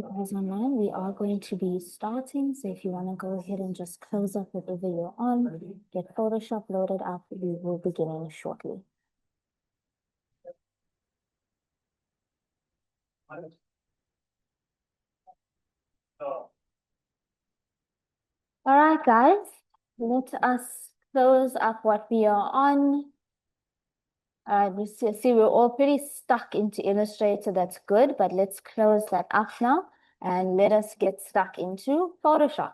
Guys online, we are going to be starting. So if you want to go ahead and just close up whatever you're on, get Photoshop loaded up, we will be beginning shortly. All right, guys, let us close up what we are on. We see we're all pretty stuck into Illustrator. That's good, but let's close that up now and let us get stuck into Photoshop.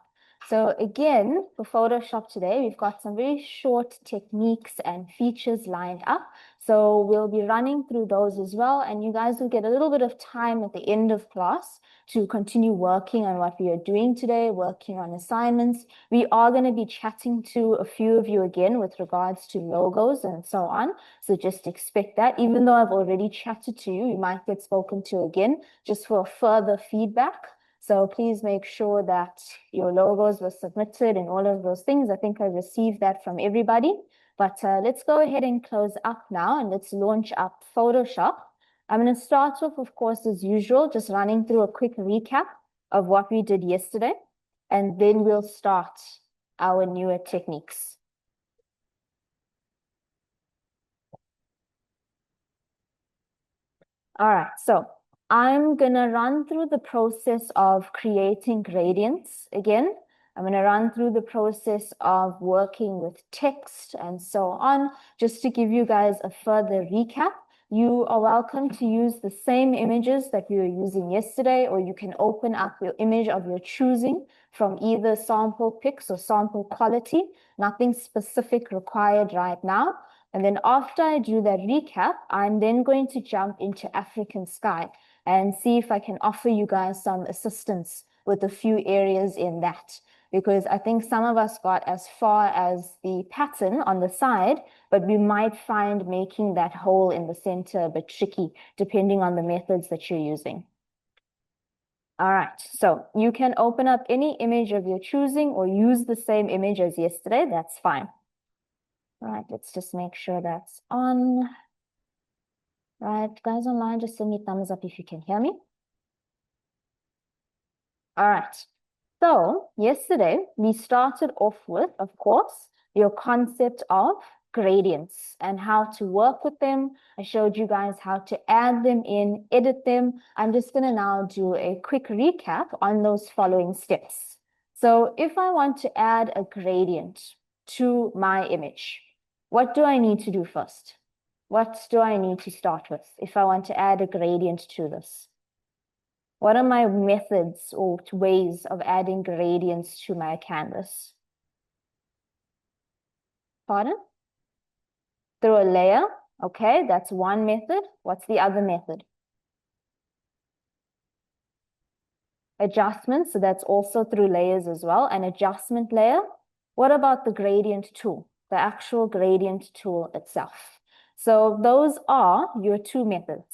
So again, for Photoshop today, we've got some very short techniques and features lined up. So we'll be running through those as well. And you guys will get a little bit of time at the end of class to continue working on what we are doing today, working on assignments. We are going to be chatting to a few of you again with regards to logos and so on. So just expect that. Even though I've already chatted to you, you might get spoken to again just for further feedback. So please make sure that your logos were submitted and all of those things. I think I received that from everybody. But let's go ahead and close up now and let's launch up Photoshop. I'm going to start off, of course, as usual, just running through a quick recap of what we did yesterday. And then we'll start our newer techniques. All right, so I'm going to run through the process of creating gradients again. I'm going to run through the process of working with text and so on, just to give you guys a further recap. You are welcome to use the same images that we were using yesterday, or you can open up your image of your choosing from either sample pics or sample quality. Nothing specific required right now. And then after I do that recap, I'm then going to jump into African Sky and see if I can offer you guys some assistance with a few areas in that. Because I think some of us got as far as the pattern on the side, but we might find making that hole in the center a bit tricky, depending on the methods that you're using. All right, so you can open up any image of your choosing or use the same image as yesterday. That's fine. All right, let's just make sure that's on. Right, guys online, just send me thumbs up if you can hear me. All right. So yesterday we started off with, of course, your concept of gradients and how to work with them. I showed you guys how to add them in, edit them. I'm just going to now do a quick recap on those following steps. So if I want to add a gradient to my image, what do I need to do first? What do I need to start with if I want to add a gradient to this? What are my methods or ways of adding gradients to my canvas? Pardon? Through a layer. Okay, that's one method. What's the other method? Adjustment. So that's also through layers as well. An adjustment layer. What about the gradient tool? The actual gradient tool itself. So those are your two methods.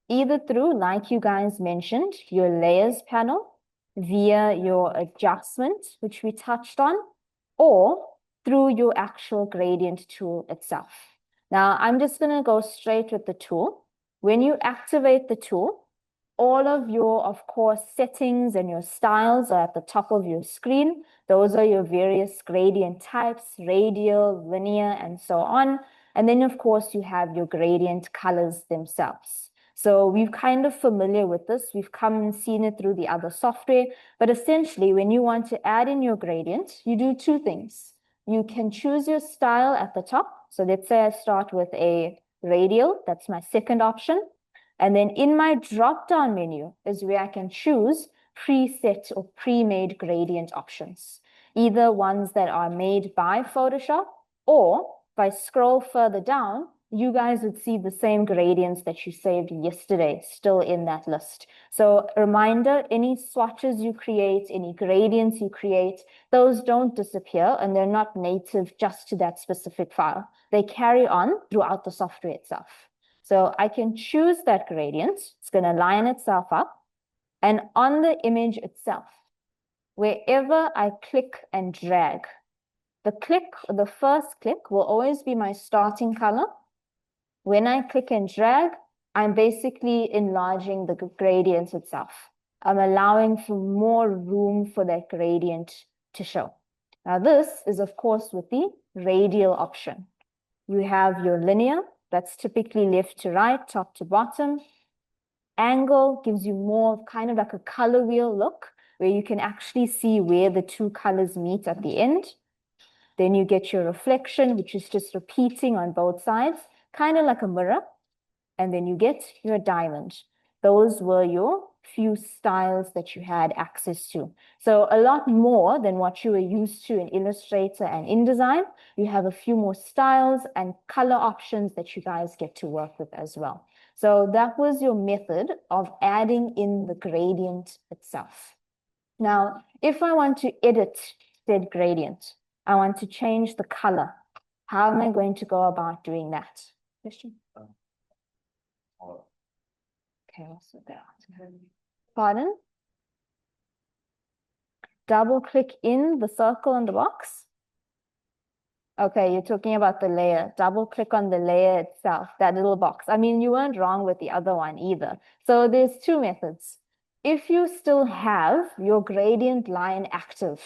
Either through, like you guys mentioned, your layers panel via your adjustment, which we touched on, or through your actual gradient tool itself. Now, I'm just going to go straight with the tool. When you activate the tool, all of your, of course, settings and your styles are at the top of your screen. Those are your various gradient types, radial, linear, and so on. And then, of course, you have your gradient colors themselves. So we're kind of familiar with this. We've come and seen it through the other software. But essentially, when you want to add in your gradient, you do two things. You can choose your style at the top. So let's say I start with a radial. That's my second option. And then in my drop-down menu is where I can choose preset or pre-made gradient options, either ones that are made by Photoshop, or if I scroll further down, you guys would see the same gradients that you saved yesterday still in that list. So reminder, any swatches you create, any gradients you create, those don't disappear and they're not native just to that specific file. They carry on throughout the software itself. So I can choose that gradient. It's going to line itself up. And on the image itself, wherever I click and drag, the first click will always be my starting color. When I click and drag, I'm basically enlarging the gradient itself. I'm allowing for more room for that gradient to show. Now this is of course with the radial option. You have your linear, that's typically left to right, top to bottom. Angle gives you more kind of like a color wheel look, where you can actually see where the two colors meet at the end. Then you get your reflection, which is just repeating on both sides, kind of like a mirror. And then you get your diamond. Those were your few styles that you had access to. So a lot more than what you were used to in Illustrator and InDesign. You have a few more styles and color options that you guys get to work with as well. So that was your method of adding in the gradient itself. Now, if I want to edit said gradient, I want to change the color. How am I going to go about doing that? Question? Okay, I'll sort that out. Pardon? Double click in the circle in the box. Okay, you're talking about the layer. Double click on the layer itself, that little box. I mean, you weren't wrong with the other one either. So there's two methods. If you still have your gradient line active,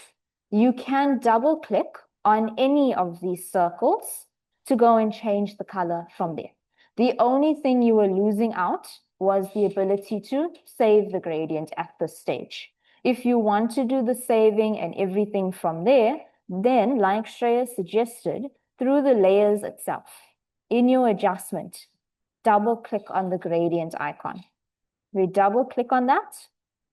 you can double click on any of these circles to go and change the color from there. The only thing you were losing out was the ability to save the gradient at this stage. If you want to do the saving and everything from there, then, like Shreya suggested, through the layers itself, in your adjustment, double click on the gradient icon. We double click on that,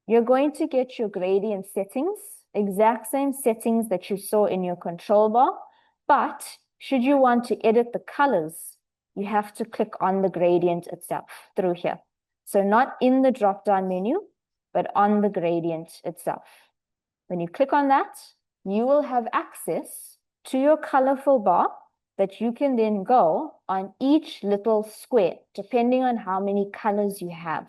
you're going to get your gradient settings, exact same settings that you saw in your control bar, but should you want to edit the colors, you have to click on the gradient itself through here. So not in the drop-down menu, but on the gradient itself. When you click on that, you will have access to your colorful bar that you can then go on each little square, depending on how many colors you have.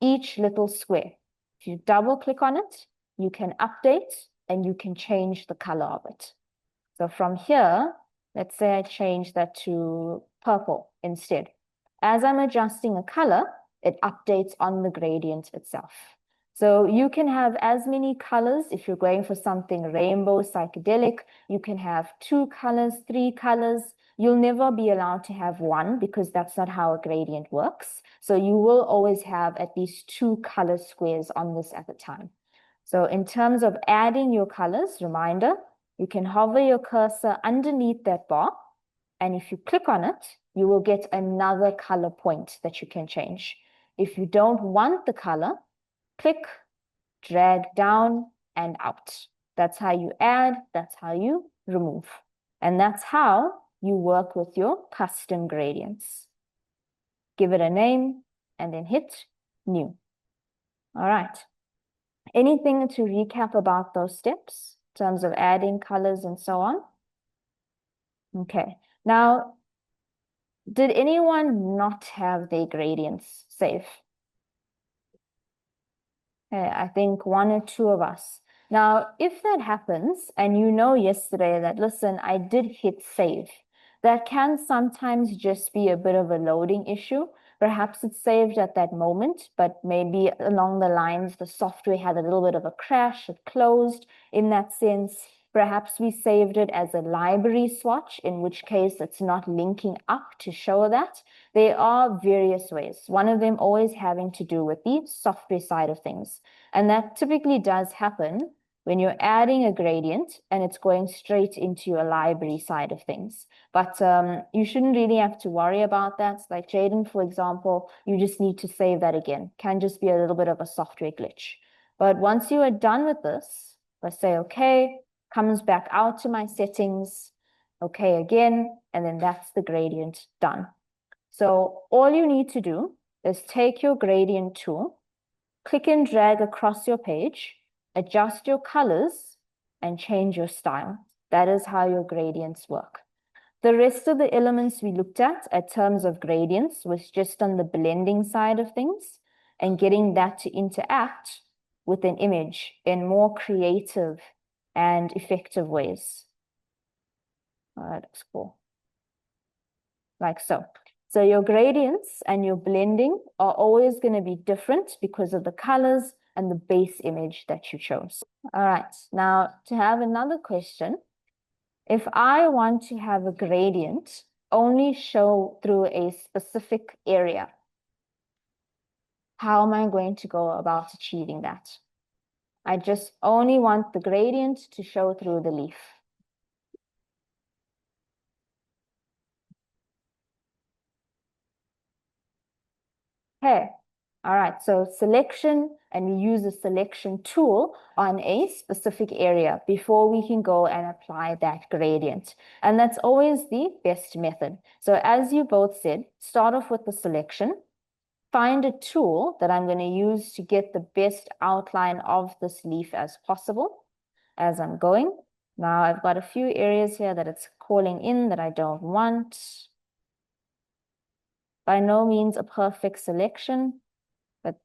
Each little square. If you double click on it, you can update and you can change the color of it. So from here, let's say I change that to purple instead. As I'm adjusting a color, it updates on the gradient itself. So you can have as many colors. If you're going for something rainbow, psychedelic, you can have 2 colors, 3 colors. You'll never be allowed to have one because that's not how a gradient works. So you will always have at least 2 color squares on this at a time. So in terms of adding your colors, reminder, you can hover your cursor underneath that bar. And if you click on it, you will get another color point that you can change. If you don't want the color, click, drag down and out. That's how you add, that's how you remove. And that's how you work with your custom gradients. Give it a name and then hit new. All right. Anything to recap about those steps in terms of adding colors and so on? Okay. Now, did anyone not have their gradients saved? Okay, I think 1 or 2 of us. Now, if that happens, and you know yesterday that, listen, I did hit save, that can sometimes just be a bit of a loading issue. Perhaps it's saved at that moment, but maybe along the lines, the software had a little bit of a crash, it closed. In that sense, perhaps we saved it as a library swatch, in which case it's not linking up to show that. There are various ways, one of them always having to do with the software side of things. And that typically does happen when you're adding a gradient and it's going straight into your library side of things. But you shouldn't really have to worry about that. Like Jaden, for example, you just need to save that again. Can just be a little bit of a software glitch. But once you are done with this, I say, okay, comes back out to my settings, okay again, and then that's the gradient done. So all you need to do is take your gradient tool, click and drag across your page, adjust your colors, and change your style. That is how your gradients work. The rest of the elements we looked at in terms of gradients was just on the blending side of things and getting that to interact with an image in more creative and effective ways. All right, that's cool. Like so. So your gradients and your blending are always going to be different because of the colors, and the base image that you chose. All right, now to have another question, if I want to have a gradient only show through a specific area, how am I going to go about achieving that? I just only want the gradient to show through the leaf. Okay, all right, so selection, and we use a selection tool on a specific area before we can go and apply that gradient. And that's always the best method. So as you both said, start off with the selection, find a tool that I'm going to use to get the best outline of this leaf as possible as I'm going. Now I've got a few areas here that it's calling in that I don't want. By no means a perfect selection, but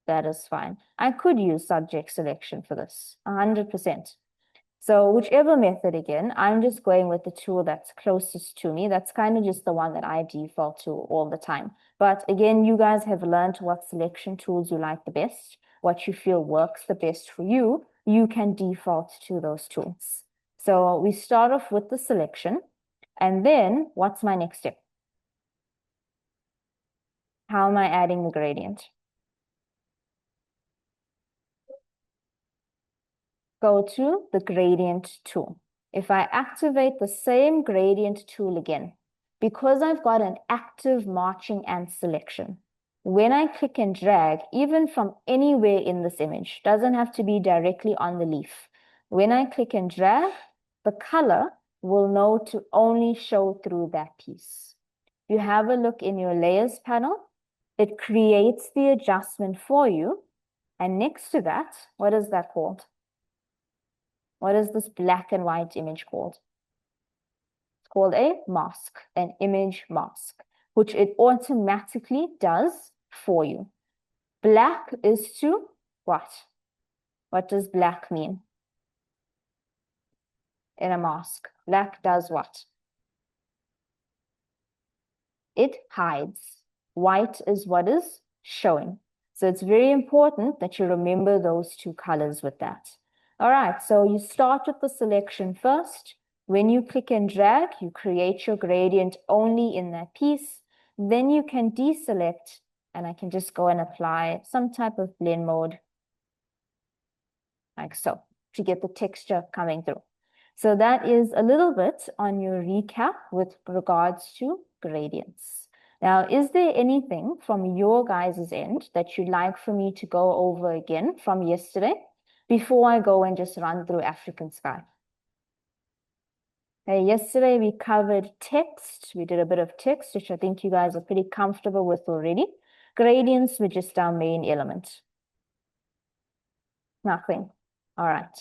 that is fine. I could use subject selection for this, 100%. So whichever method again, I'm just going with the tool that's closest to me. That's kind of just the one that I default to all the time. But again, you guys have learned what selection tools you like the best, what you feel works the best for you. You can default to those tools. So we start off with the selection. And then what's my next step? How am I adding the gradient? Go to the gradient tool. If I activate the same gradient tool again, because I've got an active marching ant selection, when I click and drag, even from anywhere in this image, doesn't have to be directly on the leaf. When I click and drag, the color will know to only show through that piece. You have a look in your layers panel, it creates the adjustment for you. And next to that, what is that called? What is this black and white image called? It's called a mask, an image mask, which it automatically does for you. Black is to what? What does black mean in a mask? Black does what? It hides. White is what is showing. So it's very important that you remember those two colors with that. All right, so you start with the selection first. When you click and drag, you create your gradient only in that piece. Then you can deselect, and I can just go and apply some type of blend mode, like so, to get the texture coming through. So that is a little bit on your recap with regards to gradients. Now, is there anything from your guys' end that you'd like for me to go over again from yesterday before I go and just run through African sky? Okay, yesterday we covered text. We did a bit of text, which I think you guys are pretty comfortable with already. Gradients were just our main element. Nothing. All right.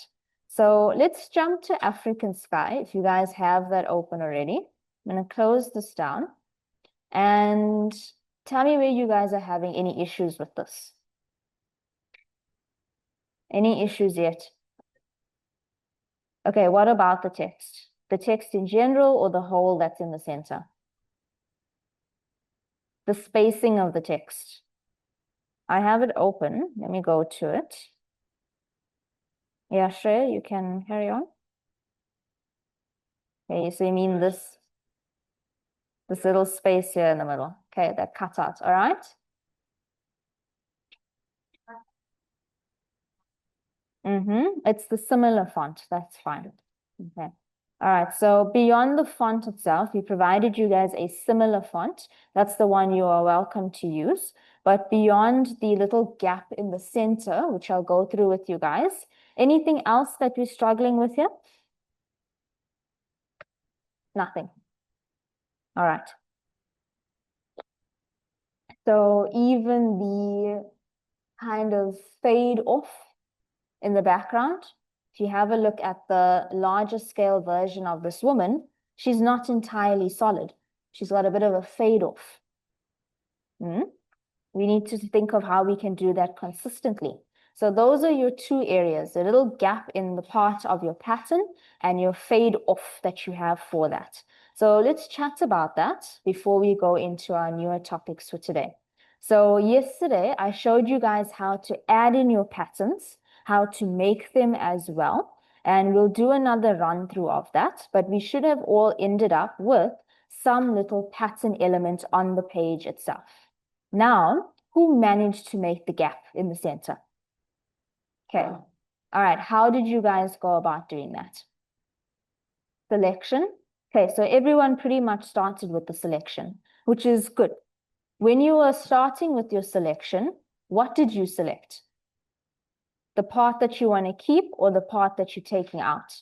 So let's jump to African sky. If you guys have that open already, I'm going to close this down. And tell me where you guys are having any issues with this. Any issues yet? Okay, what about the text? The text in general or the hole that's in the center? The spacing of the text. I have it open. Let me go to it. Yeah, Shreya, you can carry on. Okay, so you mean this little space here in the middle. Okay, that cut out, all right? It's the similar font, that's fine. Okay. All right, so beyond the font itself, we provided you guys a similar font. That's the one you are welcome to use. But beyond the little gap in the center, which I'll go through with you guys, anything else that we're struggling with here? Nothing. All right. So even the kind of fade off in the background, if you have a look at the larger scale version of this woman, she's not entirely solid. She's got a bit of a fade off. We need to think of how we can do that consistently. So those are your two areas, a little gap in the part of your pattern and your fade off that you have for that. So let's chat about that before we go into our newer topics for today. So yesterday, I showed you guys how to add in your patterns, how to make them as well. And we'll do another run through of that, but we should have all ended up with some little pattern element on the page itself. Now, who managed to make the gap in the center? Okay. All right. How did you guys go about doing that? Selection. Okay, so everyone pretty much started with the selection, which is good. When you were starting with your selection, what did you select? The part that you want to keep or the part that you're taking out?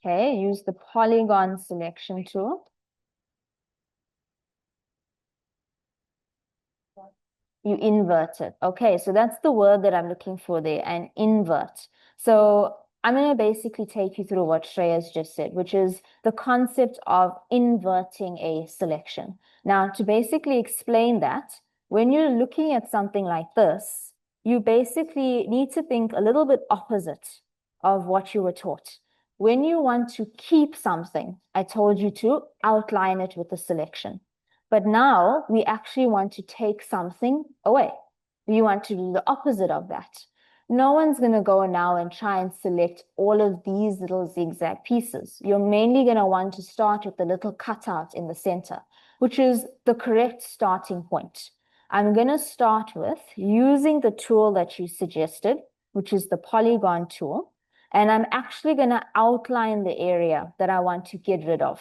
Okay, use the polygon selection tool. You invert it. Okay, so that's the word that I'm looking for there, and invert. So I'm going to basically take you through what Shreya's just said, which is the concept of inverting a selection. Now, to basically explain that, when you're looking at something like this, you basically need to think a little bit opposite of what you were taught. When you want to keep something, I told you to outline it with a selection. But now we actually want to take something away. We want to do the opposite of that. No one's going to go now and try and select all of these little zigzag pieces. You're mainly going to want to start with the little cutout in the center, which is the correct starting point. I'm going to start with using the tool that you suggested, which is the polygon tool. And I'm actually going to outline the area that I want to get rid of.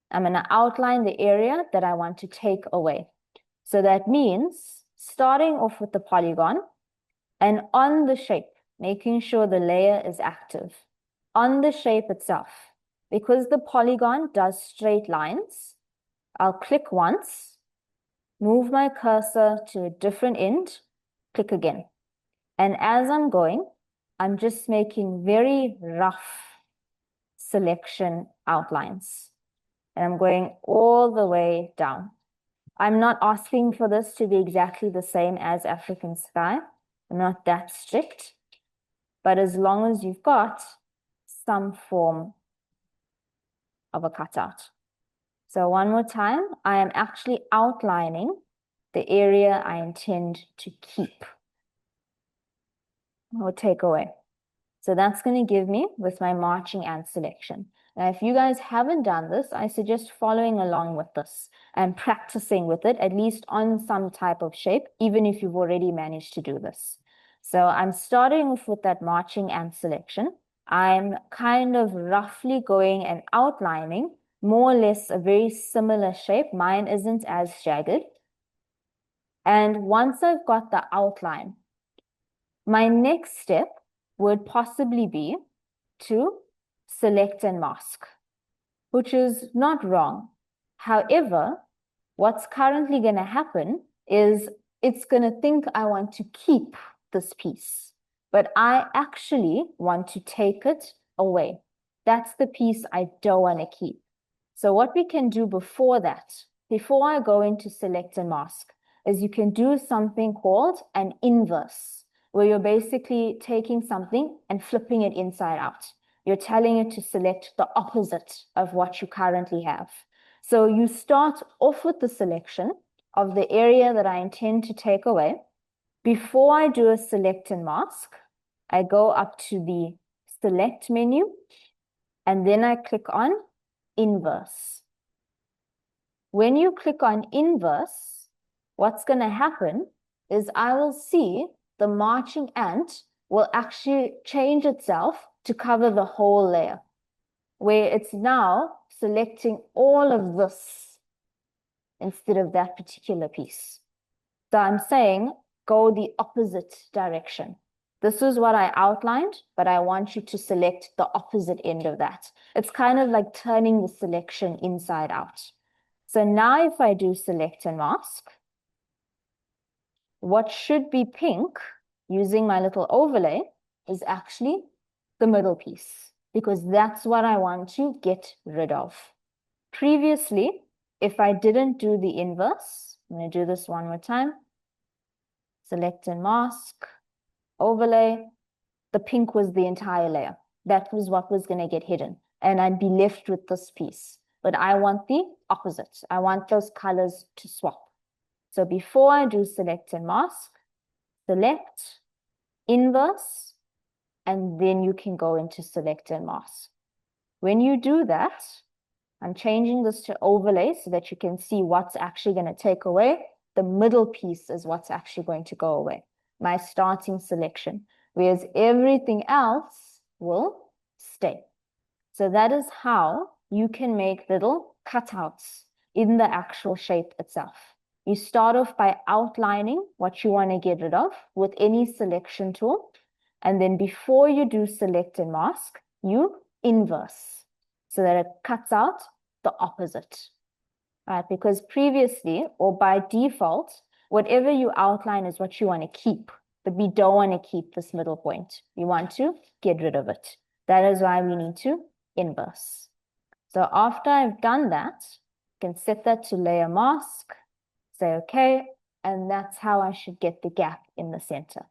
I'm going to outline the area that I want to take away. So that means starting off with the polygon and on the shape, making sure the layer is active. On the shape itself, because the polygon does straight lines, I'll click once, move my cursor to a different end, click again. And as I'm going, I'm just making very rough selection outlines. And I'm going all the way down. I'm not asking for this to be exactly the same as African sky. I'm not that strict. But as long as you've got some form of a cutout. So one more time, I am actually outlining the area I intend to keep or take away. So that's going to give me with my marching ant selection. Now, if you guys haven't done this, I suggest following along with this and practicing with it, at least on some type of shape, even if you've already managed to do this. So I'm starting off with that marching ant selection. I'm kind of roughly going and outlining more or less a very similar shape. Mine isn't as jagged. And once I've got the outline, my next step would possibly be to select and mask, which is not wrong. However, what's currently going to happen is it's going to think I want to keep this piece, but I actually want to take it away. That's the piece I don't want to keep. So what we can do before that, before I go into select and mask, is you can do something called an inverse, where you're basically taking something and flipping it inside out. You're telling it to select the opposite of what you currently have. So you start off with the selection of the area that I intend to take away. Before I do a select and mask, I go up to the select menu, and then I click on inverse. When you click on inverse, what's going to happen is I will see the marching ant will actually change itself to cover the whole layer, where it's now selecting all of this instead of that particular piece. So I'm saying go the opposite direction. This is what I outlined, but I want you to select the opposite end of that. It's kind of like turning the selection inside out. So now if I do select and mask, what should be pink using my little overlay is actually the middle piece, because that's what I want to get rid of. Previously, if I didn't do the inverse, I'm going to do this one more time. Select and mask, overlay. The pink was the entire layer. That was what was going to get hidden. And I'd be left with this piece. but I want the opposite. I want those colors to swap. So before I do select and mask, select, inverse, and then you can go into select and mask. When you do that, I'm changing this to overlay so that you can see what's actually going to take away. The middle piece is what's actually going to go away, my starting selection, whereas everything else will stay. So that is how you can make little cutouts in the actual shape itself. You start off by outlining what you want to get rid of with any selection tool. And then before you do select and mask, you inverse so that it cuts out the opposite. Right? Because previously, or by default, whatever you outline is what you want to keep, but we don't want to keep this middle point. We want to get rid of it. That is why we need to inverse. So after I've done that, I can set that to layer mask, say okay, and that's how I should get the gap in the center.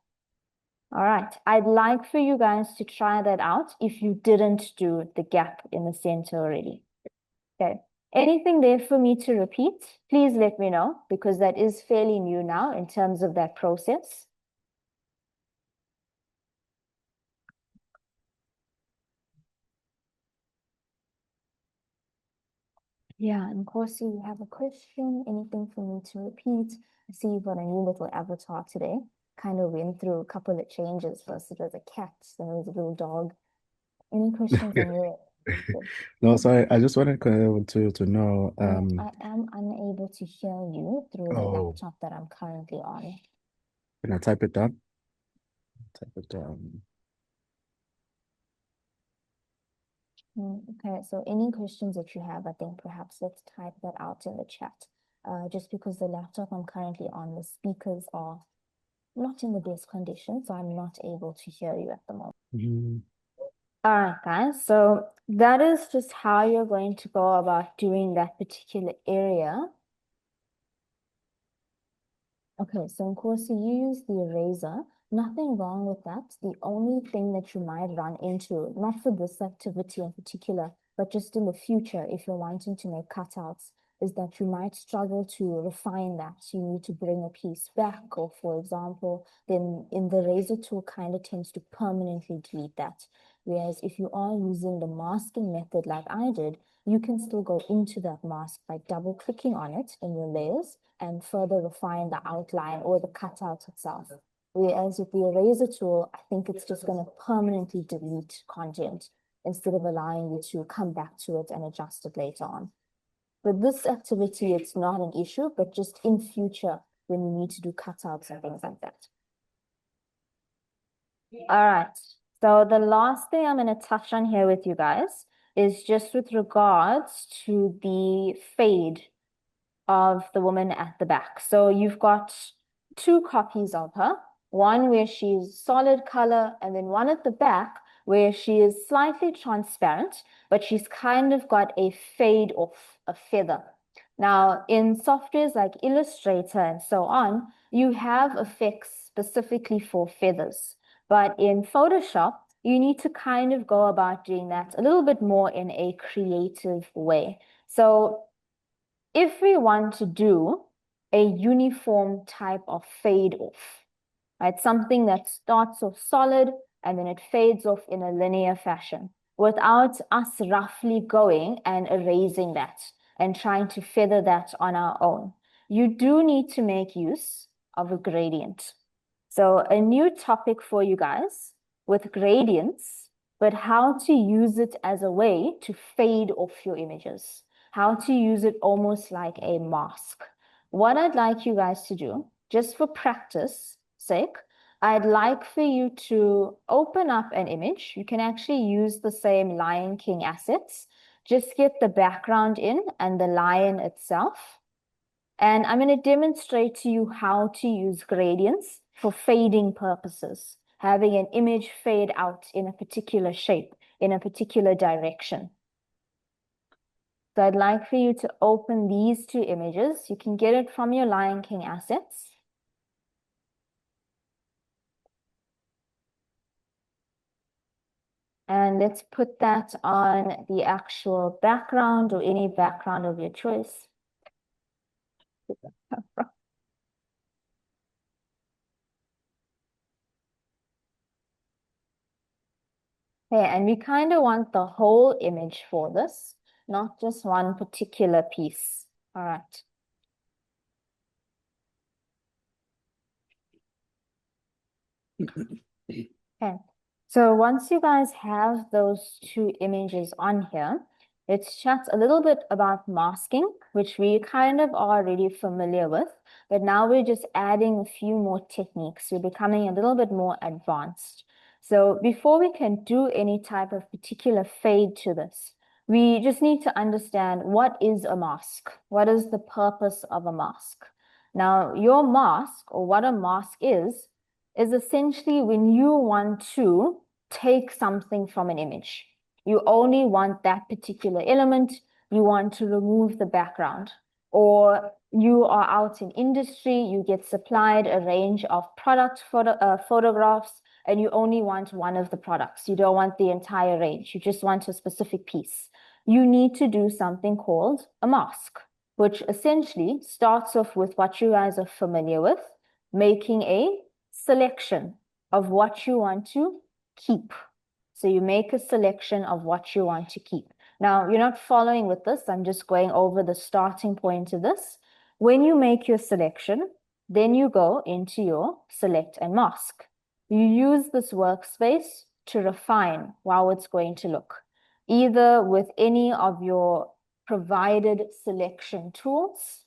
All right, I'd like for you guys to try that out if you didn't do the gap in the center already. Okay, anything there for me to repeat? Please let me know, because that is fairly new now in terms of that process. Yeah, and Corsi, you have a question, anything for me to repeat? I see you've got a new little avatar today. Kind of went through a couple of changes. First it was a cat, then it was a little dog. Any questions on your No, sorry, I just wanted to know. I am unable to hear you through the Oh, laptop that I'm currently on. can I type it down? Type it down. Okay, so any questions that you have, I think perhaps let's type that out in the chat. Just because the laptop I'm currently on, the speakers are not in the best condition, so I'm not able to hear you at the moment. Mhm. All right, guys, so that is just how you're going to go about doing that particular area. Okay, so of course you use the eraser. Nothing wrong with that. The only thing that you might run into, not for this activity in particular, but just in the future, if you're wanting to make cutouts, is that you might struggle to refine that. You need to bring a piece back, or for example, then in the razor tool kind of tends to permanently delete that. Whereas if you are using the masking method like I did, you can still go into that mask by double clicking on it in your layers and further refine the outline or the cutout itself. Whereas with the eraser tool, I think it's just going to permanently delete content instead of allowing you to come back to it and adjust it later on. With this activity, it's not an issue, but just in future when you need to do cutouts and things like that. All right. So the last thing I'm going to touch on here with you guys is just with regards to the fade of the woman at the back. So you've got two copies of her, one where she's solid color, and then one at the back where she is slightly transparent, but she's kind of got a fade off a feather. Now, in softwares like Illustrator and so on, you have effects specifically for feathers. But in Photoshop, you need to kind of go about doing that a little bit more in a creative way. So if we want to do a uniform type of fade off, right? Something that starts off solid and then it fades off in a linear fashion without us roughly going and erasing that and trying to feather that on our own. You do need to make use of a gradient. So a new topic for you guys with gradients, but how to use it as a way to fade off your images, how to use it almost like a mask. What I'd like you guys to do, just for practice sake, I'd like for you to open up an image. You can actually use the same Lion King assets. Just get the background in and the lion itself. And I'm going to demonstrate to you how to use gradients for fading purposes, having an image fade out in a particular shape, in a particular direction. So I'd like for you to open these two images. You can get it from your Lion King assets. And let's put that on the actual background or any background of your choice. Okay, and we kind of want the whole image for this, not just one particular piece. All right. Okay, so once you guys have those two images on here, let's chat a little bit about masking, which we kind of are already familiar with, but now we're just adding a few more techniques. We're becoming a little bit more advanced. So before we can do any type of particular fade to this, we just need to understand what is a mask? What is the purpose of a mask? Now, your mask, or what a mask is essentially when you want to take something from an image. You only want that particular element. You want to remove the background. Or you are out in industry, you get supplied a range of photographs, and you only want one of the products. You don't want the entire range. You just want a specific piece. You need to do something called a mask, which essentially starts off with what you guys are familiar with, making a selection of what you want to keep. So you make a selection of what you want to keep. Now, you're not following with this. I'm just going over the starting point of this. When you make your selection, then you go into your select and mask. You use this workspace to refine how it's going to look, either with any of your provided selection tools.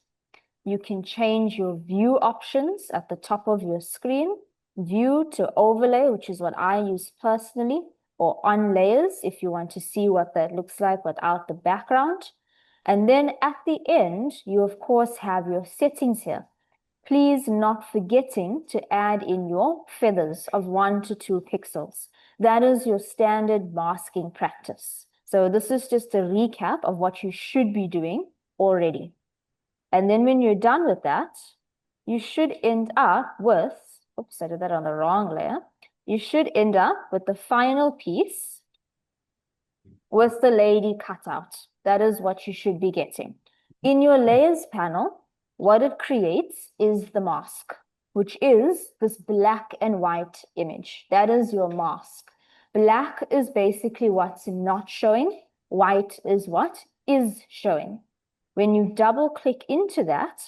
You can change your view options at the top of your screen, view to overlay, which is what I use personally, or on layers if you want to see what that looks like without the background. And then at the end, you of course have your settings here. Please not forgetting to add in your feathers of 1 to 2 pixels. That is your standard masking practice. So this is just a recap of what you should be doing already. And then when you're done with that, you should end up with, oops, I did that on the wrong layer. You should end up with the final piece with the lady cut out. That is what you should be getting. In your layers panel, what it creates is the mask, which is this black and white image. That is your mask. Black is basically what's not showing. White is what is showing. When you double click into that,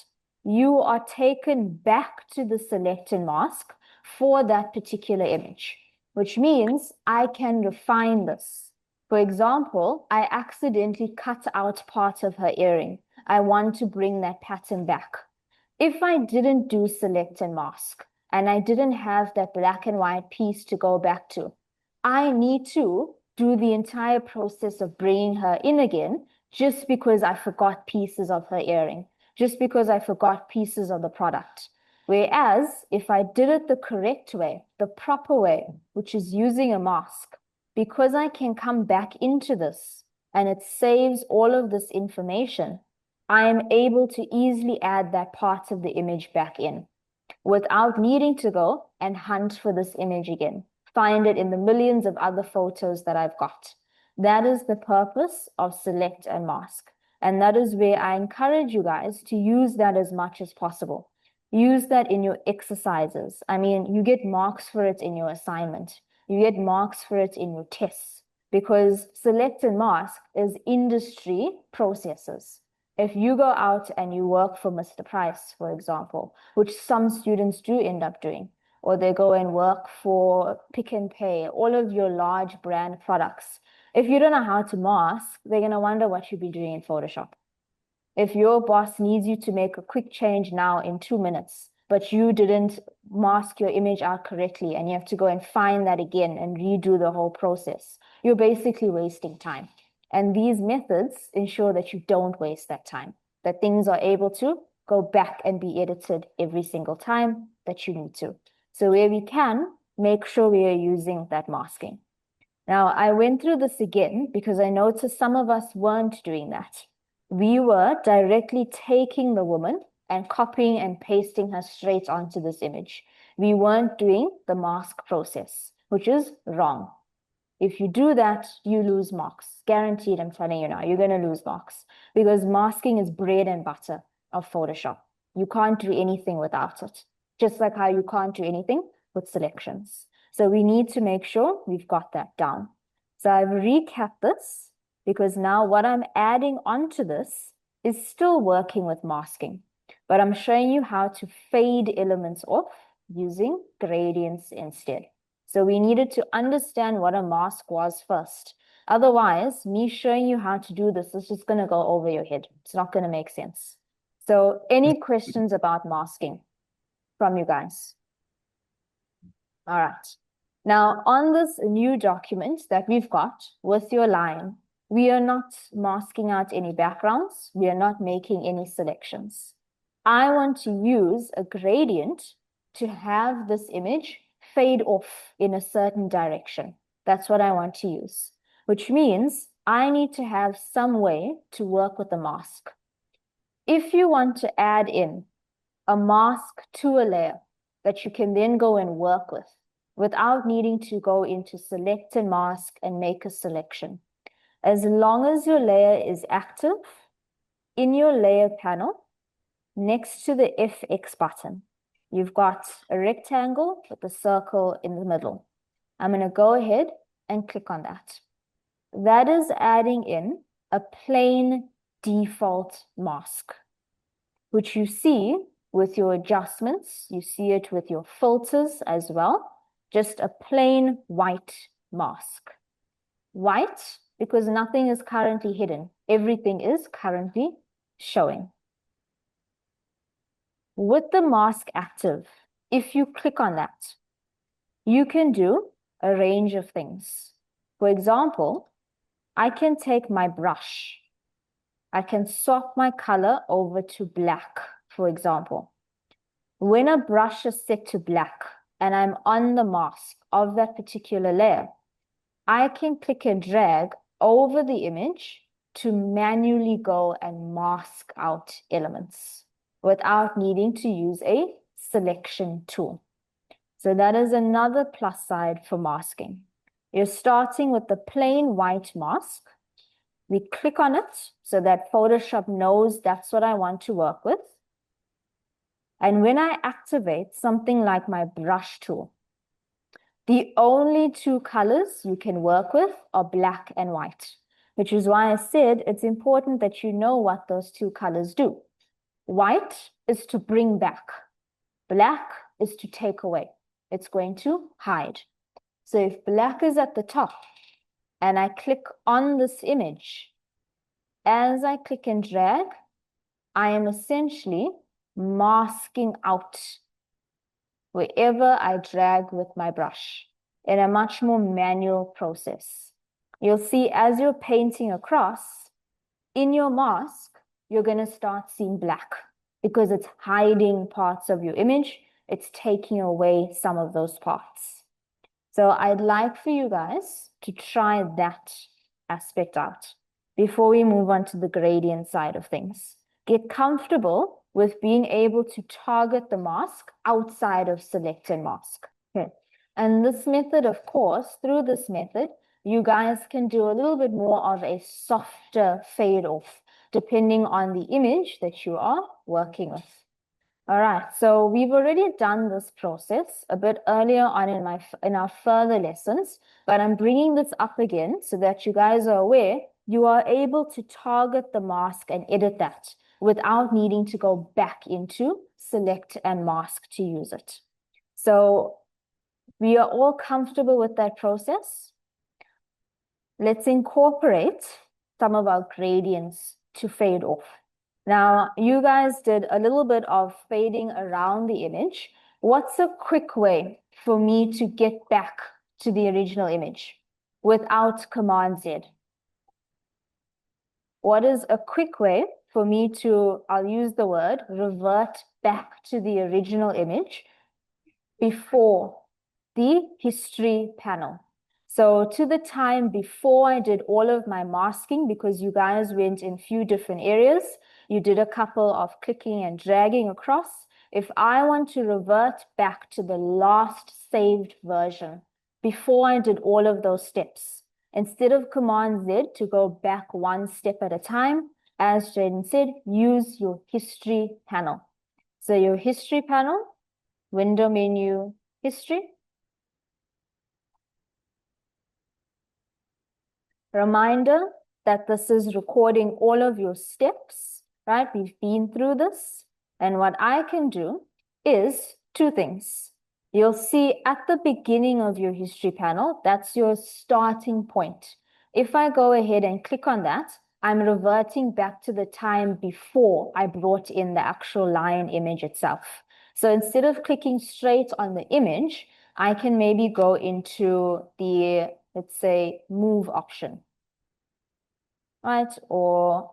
you are taken back to the select and mask for that particular image, which means I can refine this. For example, I accidentally cut out part of her earring. I want to bring that pattern back. If I didn't do select and mask, and I didn't have that black and white piece to go back to, I need to do the entire process of bringing her in again just because I forgot pieces of her earring, just because I forgot pieces of the product. Whereas if I did it the correct way, the proper way, which is using a mask, because I can come back into this and it saves all of this information, I am able to easily add that part of the image back in without needing to go and hunt for this image again, find it in the millions of other photos that I've got. That is the purpose of select and mask. And that is where I encourage you guys to use that as much as possible. Use that in your exercises. I mean, you get marks for it in your assignment. You get marks for it in your tests because select and mask is industry processes. If you go out and you work for Mr. Price, for example, which some students do end up doing, or they go and work for Pick and Pay, all of your large brand products. If you don't know how to mask, they're going to wonder what you've been doing in Photoshop. If your boss needs you to make a quick change now in 2 minutes, but you didn't mask your image out correctly and you have to go and find that again and redo the whole process, you're basically wasting time. And these methods ensure that you don't waste that time, that things are able to go back and be edited every single time that you need to. So where we can, make sure we are using that masking. Now, I went through this again because I noticed some of us weren't doing that. We were directly taking the woman and copying and pasting her straight onto this image. We weren't doing the mask process, which is wrong. If you do that, you lose marks. Guaranteed, I'm telling you now, you're going to lose marks because masking is bread and butter of Photoshop. You can't do anything without it, just like how you can't do anything with selections. So we need to make sure we've got that down. So I've recapped this because now what I'm adding onto this is still working with masking, but I'm showing you how to fade elements off using gradients instead. So we needed to understand what a mask was first. Otherwise, me showing you how to do this is just going to go over your head. It's not going to make sense. So any questions about masking from you guys? All right. Now, on this new document that we've got with your line, we are not masking out any backgrounds. We are not making any selections. I want to use a gradient to have this image fade off in a certain direction. That's what I want to use, which means I need to have some way to work with the mask. If you want to add in a mask to a layer that you can then go and work with without needing to go into select and mask and make a selection, as long as your layer is active, in your layer panel, next to the FX button, you've got a rectangle with a circle in the middle. I'm going to go ahead and click on that. That is adding in a plain default mask, which you see with your adjustments. You see it with your filters as well. Just a plain white mask. White because nothing is currently hidden. Everything is currently showing. With the mask active, if you click on that, you can do a range of things. For example, I can take my brush. I can swap my color over to black, for example. When a brush is set to black and I'm on the mask of that particular layer, I can click and drag over the image to manually go and mask out elements without needing to use a selection tool. So that is another plus side for masking. You're starting with the plain white mask. We click on it so that Photoshop knows that's what I want to work with. And when I activate something like my brush tool, the only two colors you can work with are black and white, which is why I said it's important that you know what those two colors do. White is to bring back. Black is to take away. It's going to hide. So if black is at the top and I click on this image, as I click and drag, I am essentially masking out wherever I drag with my brush in a much more manual process. You'll see as you're painting across, in your mask, you're going to start seeing black because it's hiding parts of your image. It's taking away some of those parts. So I'd like for you guys to try that aspect out before we move on to the gradient side of things. Get comfortable with being able to target the mask outside of select and mask. Okay. And this method, of course, through this method, you guys can do a little bit more of a softer fade off, depending on the image that you are working with. All right, so we've already done this process a bit earlier on in our further lessons, but I'm bringing this up again so that you guys are aware you are able to target the mask and edit that without needing to go back into select and mask to use it. So we are all comfortable with that process. Let's incorporate some of our gradients to fade off. Now, you guys did a little bit of fading around the image. What's a quick way for me to get back to the original image without Command Z? What is a quick way for me to, I'll use the word, revert back to the original image before the history panel? So to the time before I did all of my masking, because you guys went in a few different areas, you did a couple of clicking and dragging across. If I want to revert back to the last saved version, before I did all of those steps. Instead of Command Z to go back one step at a time, as Jaden said, use your history panel. So your history panel, window menu, history. Reminder that this is recording all of your steps, right? We've been through this. And what I can do is two things. You'll see at the beginning of your history panel, that's your starting point. If I go ahead and click on that, I'm reverting back to the time before I brought in the actual lion image itself. So instead of clicking straight on the image, I can maybe go into the, let's say, move option, right? Or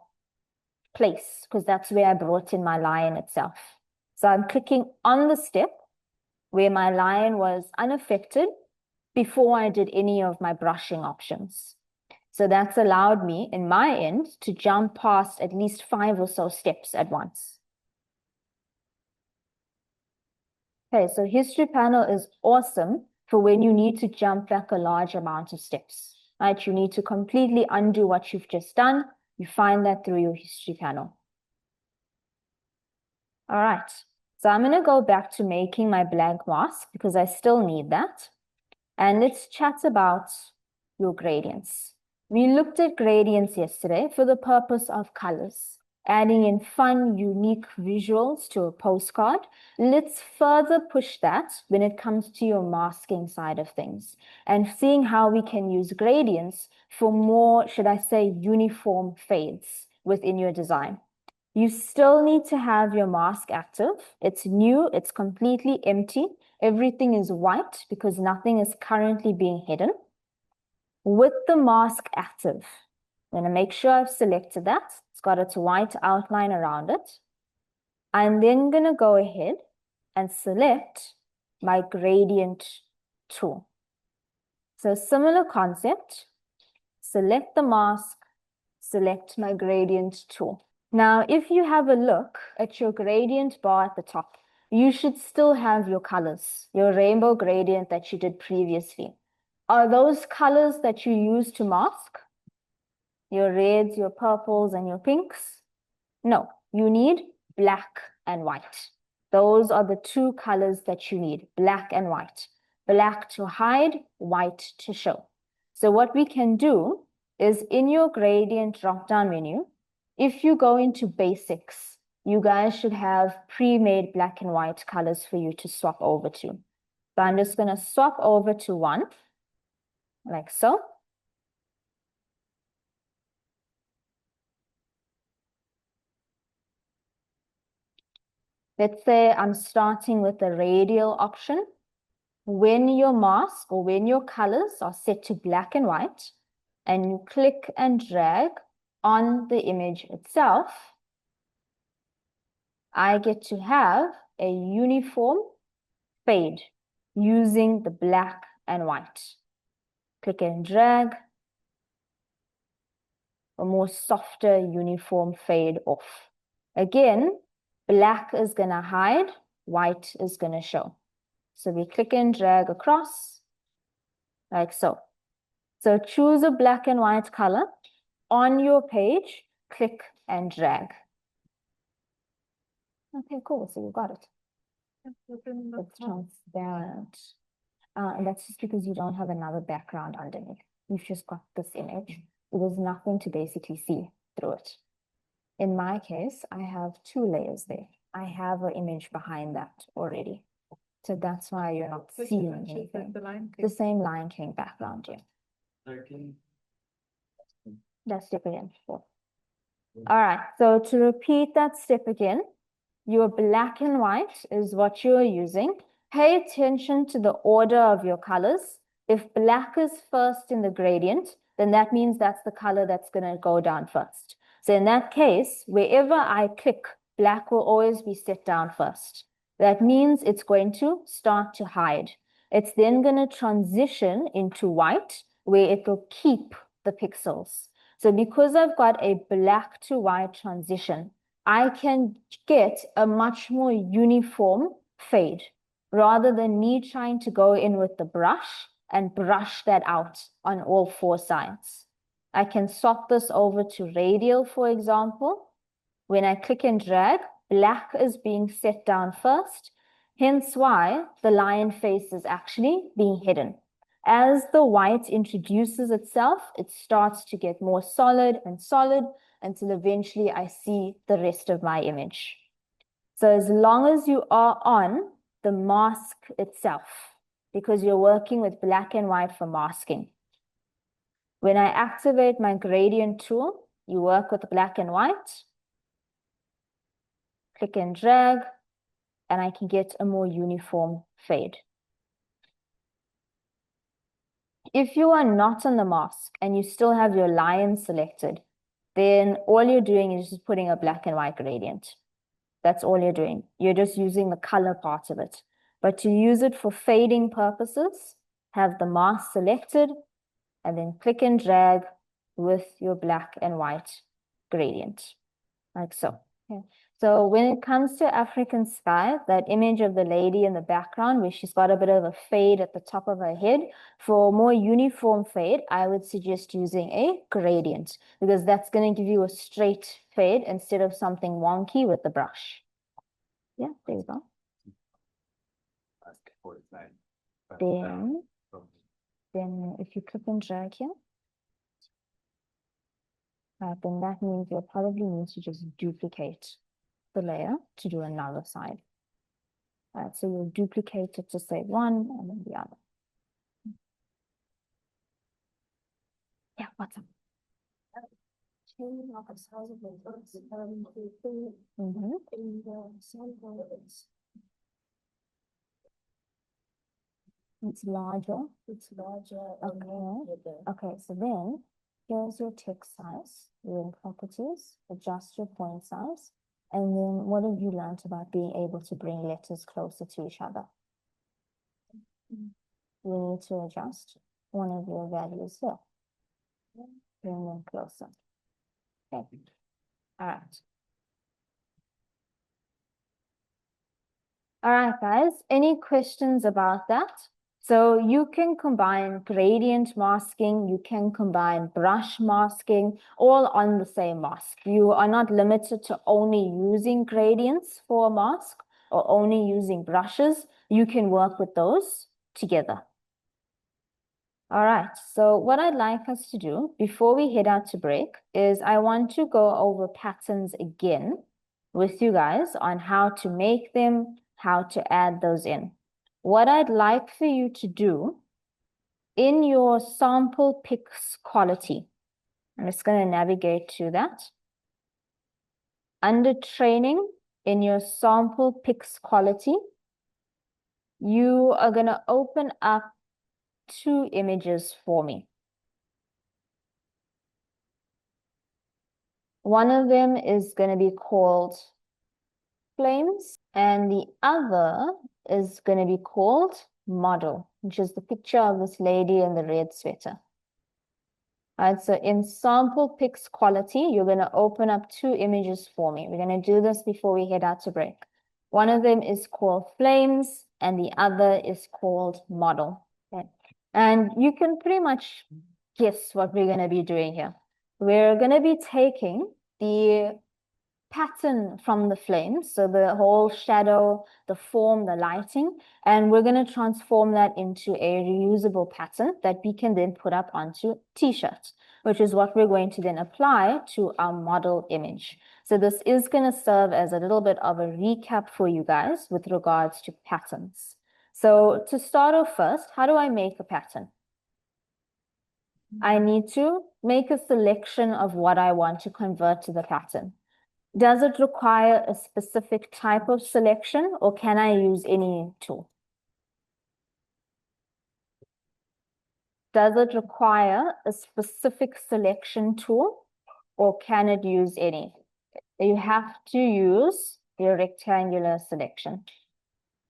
place, because that's where I brought in my lion itself. So I'm clicking on the step where my lion was unaffected before I did any of my brushing options. So that's allowed me, in my end, to jump past at least 5 or so steps at once. Okay, so history panel is awesome for when you need to jump back a large amount of steps, right? You need to completely undo what you've just done. You find that through your history panel. All right, so I'm gonna go back to making my blank mask because I still need that. And let's chat about your gradients. We looked at gradients yesterday for the purpose of colors, adding in fun, unique visuals to a postcard. Let's further push that when it comes to your masking side of things and seeing how we can use gradients for more, should I say, uniform fades within your design. You still need to have your mask active. It's new, it's completely empty. Everything is white because nothing is currently being hidden. With the mask active, I'm going to make sure I've selected that. It's got its white outline around it. I'm then going to go ahead and select my gradient tool. So similar concept, select the mask, select my gradient tool. Now, if you have a look at your gradient bar at the top, you should still have your colors, your rainbow gradient that you did previously. Are those colors that you use to mask? Your reds, your purples, and your pinks? No, you need black and white. Those are the two colors that you need, black and white. Black to hide, white to show. So what we can do is in your gradient drop-down menu, if you go into basics, you guys should have pre-made black and white colors for you to swap over to. So I'm just going to swap over to one, like so. Let's say I'm starting with the radial option. When your mask or when your colors are set to black and white, and you click and drag on the image itself, I get to have a uniform fade using the black and white. Click and drag, a more softer uniform fade off. Again, black is going to hide, white is going to show. So we click and drag across like so. So choose a black and white color on your page, click and drag. Okay, cool. So you got it. It's transparent. And that's just because you don't have another background underneath. You've just got this image. There's nothing to basically see through it. In my case, I have 2 layers there. I have an image behind that already. So that's why you're not seeing anything. The same Lion King background here. That step again. All right, so to repeat that step again, your black and white is what you're using. Pay attention to the order of your colors. If black is first in the gradient, then that means that's the color that's going to go down first. So in that case, wherever I click, black will always be set down first. That means it's going to start to hide. It's then going to transition into white, where it will keep the pixels. So because I've got a black to white transition, I can get a much more uniform fade rather than me trying to go in with the brush and brush that out on all four sides. I can swap this over to radial, for example. When I click and drag, black is being set down first, hence why the lion face is actually being hidden. As the white introduces itself, it starts to get more solid and solid until eventually I see the rest of my image. So as long as you are on the mask itself, because you're working with black and white for masking. When I activate my gradient tool, you work with black and white, click and drag, and I can get a more uniform fade. If you are not on the mask and you still have your lion selected, then all you're doing is just putting a black and white gradient. That's all you're doing. You're just using the color part of it. But to use it for fading purposes, have the mask selected and then click and drag with your black and white gradient, like so. Okay. So when it comes to African sky, that image of the lady in the background where she's got a bit of a fade at the top of her head, for more uniform fade, I would suggest using a gradient because that's going to give you a straight fade instead of something wonky with the brush. Yeah, there you go. Then if you click and drag here, then that means you'll probably need to just duplicate the layer to do another side. So you'll duplicate it to say one and then the other. Yeah, what's up? It's larger. It's larger. Okay, so then here's your text size. You're in properties, adjust your point size. And then what have you learned about being able to bring letters closer to each other? You need to adjust one of your values here. Bring them closer. Okay. All right. All right, guys. Any questions about that? So you can combine gradient masking, you can combine brush masking, all on the same mask. You are not limited to only using gradients for a mask or only using brushes. You can work with those together. All right, so what I'd like us to do before we head out to break is I want to go over patterns again with you guys on how to make them, how to add those in. What I'd like for you to do in your sample picks quality, I'm just going to navigate to that. Under training, in your sample picks quality, you are going to open up two images for me. One of them is going to be called flames, and the other is going to be called model, which is the picture of this lady in the red sweater. All right, so in sample picks quality, you're going to open up two images for me. We're going to do this before we head out to break. One of them is called flames, and the other is called model. Okay. And you can pretty much guess what we're going to be doing here. We're going to be taking the pattern from the flames, so the whole shadow, the form, the lighting, and we're going to transform that into a reusable pattern that we can then put up onto t-shirts, which is what we're going to then apply to our model image. So this is going to serve as a little bit of a recap for you guys with regards to patterns. So to start off first, how do I make a pattern? I need to make a selection of what I want to convert to the pattern. Does it require a specific type of selection, or can I use any tool? Does it require a specific selection tool, or can it use any? You have to use your rectangular selection.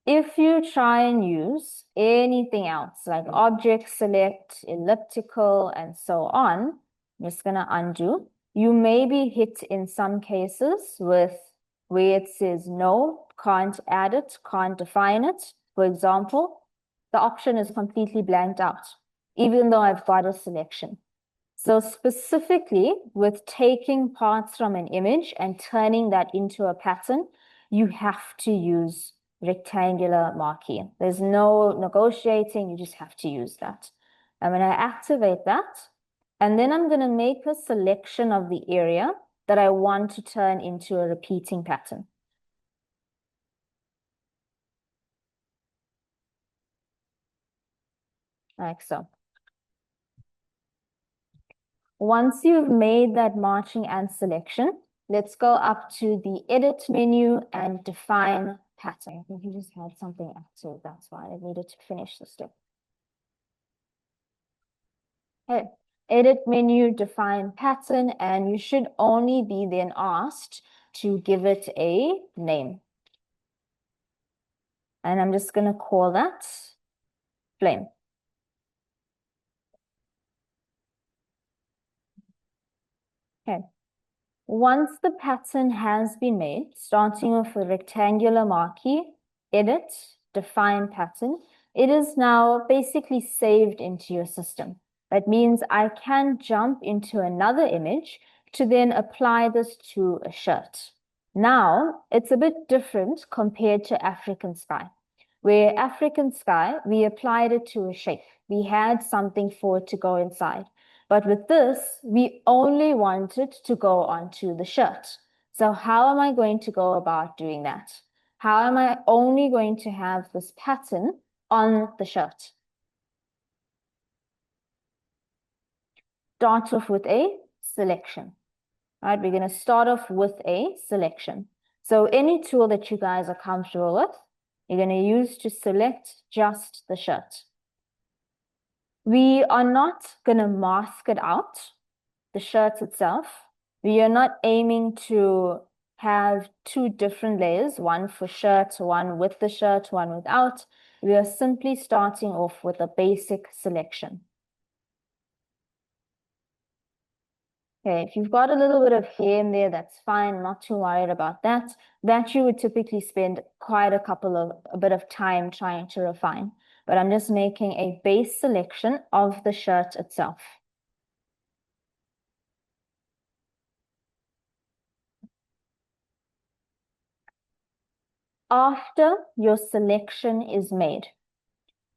If you try and use anything else, like object select, elliptical, and so on, I'm just going to undo. You may be hit in some cases with where it says no, can't add it, can't define it. For example, the option is completely blanked out, even though I've got a selection. So specifically with taking parts from an image and turning that into a pattern, you have to use rectangular marquee. There's no negotiating, you just have to use that. I'm going to activate that, and then I'm going to make a selection of the area that I want to turn into a repeating pattern. Like so. Once you've made that marching ant selection, let's go up to the edit menu and define pattern. I think you just had something active, that's why I needed to finish the step. Okay, edit menu, define pattern, and you should only be then asked to give it a name. And I'm just going to call that flame. Okay. Once the pattern has been made, starting with a rectangular marquee, edit, define pattern, it is now basically saved into your system. That means I can jump into another image to then apply this to a shirt. Now, it's a bit different compared to African sky, where African sky, we applied it to a shape. We had something for it to go inside. But with this, we only want it to go onto the shirt. So how am I going to go about doing that? How am I only going to have this pattern on the shirt? Start off with a selection. All right, we're going to start off with a selection. So any tool that you guys are comfortable with, you're going to use to select just the shirt. We are not going to mask it out, the shirt itself. We are not aiming to have two different layers, one for shirt, one with the shirt, one without. We are simply starting off with a basic selection. Okay, if you've got a little bit of hair in there, that's fine, not too worried about that. That you would typically spend quite a bit of time trying to refine. But I'm just making a base selection of the shirt itself. After your selection is made,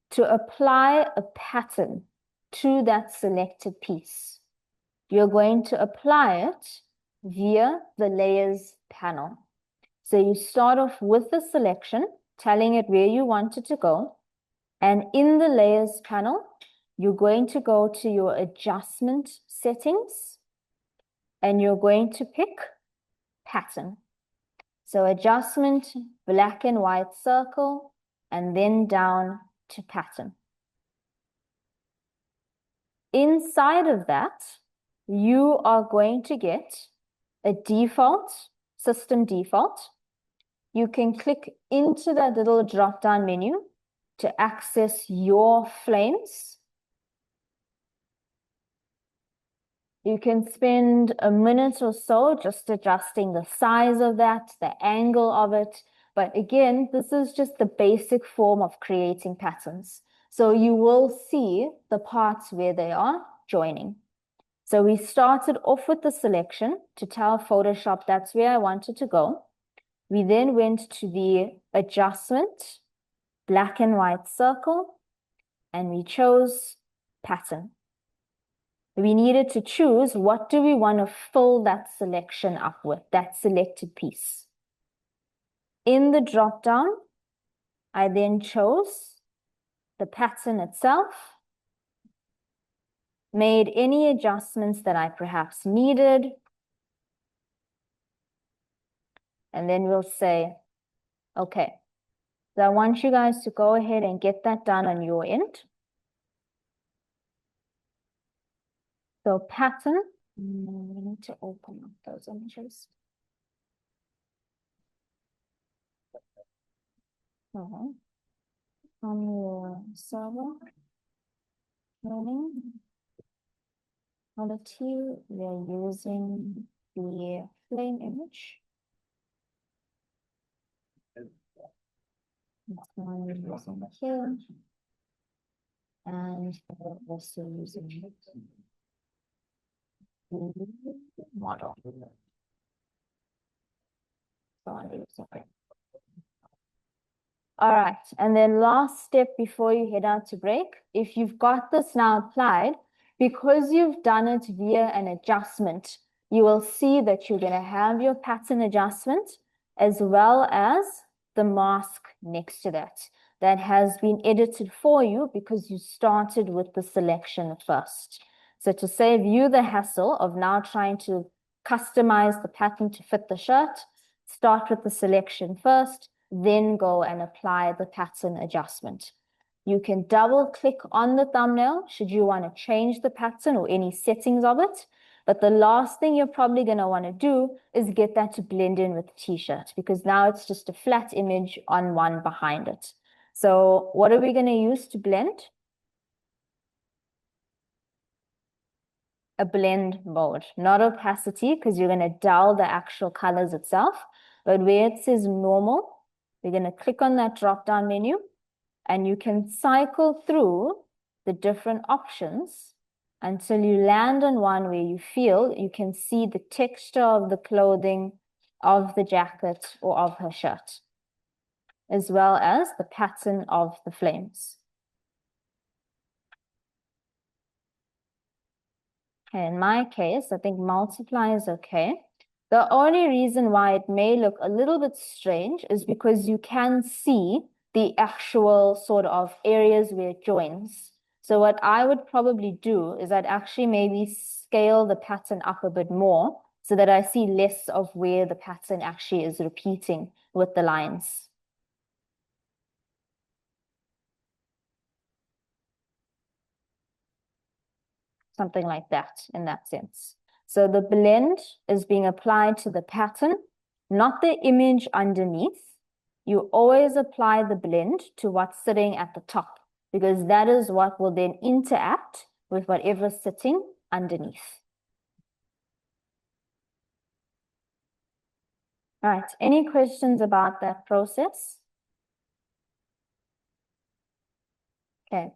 to apply a pattern to that selected piece, you're going to apply it via the layers panel. So you start off with the selection, telling it where you want it to go. And in the layers panel, you're going to go to your adjustment settings and you're going to pick pattern. So adjustment, black and white circle, and then down to pattern. Inside of that, you are going to get a default, system default. You can click into that little drop-down menu to access your flames. You can spend a minute or so just adjusting the size of that, the angle of it. But again, this is just the basic form of creating patterns. So you will see the parts where they are joining. So we started off with the selection to tell Photoshop that's where I wanted to go. We then went to the adjustment, black and white circle, and we chose pattern. We needed to choose what do we want to fill that selection up with, that selected piece. In the drop-down, I then chose the pattern itself, made any adjustments that I perhaps needed, and then we'll say, okay, so I want you guys to go ahead and get that done on your end. So pattern, we need to open up those images. On your server, running quality, we are using the flame image. That's one we're using here. And we're also using model. So I'm using it. All right, and then last step before you head out to break, if you've got this now applied, because you've done it via an adjustment, you will see that you're going to have your pattern adjustment as well as the mask next to that. That has been edited for you because you started with the selection first. So to save you the hassle of now trying to customize the pattern to fit the shirt, start with the selection first, then go and apply the pattern adjustment. You can double click on the thumbnail should you want to change the pattern or any settings of it. But the last thing you're probably going to want to do is get that to blend in with the t-shirt, because now it's just a flat image on one behind it. So what are we going to use to blend? A blend mode, not opacity, because you're going to dull the actual colors itself. But where it says normal, we're going to click on that drop-down menu, and you can cycle through the different options until you land on one where you feel you can see the texture of the clothing, of the jacket, or of her shirt, as well as the pattern of the flames. Okay, in my case, I think multiply is okay. The only reason why it may look a little bit strange is because you can see the actual sort of areas where it joins. So what I would probably do is I'd actually maybe scale the pattern up a bit more so that I see less of where the pattern actually is repeating with the lines. Something like that in that sense. So the blend is being applied to the pattern, not the image underneath. You always apply the blend to what's sitting at the top, because that is what will then interact with whatever's sitting underneath. All right, any questions about that process? Okay.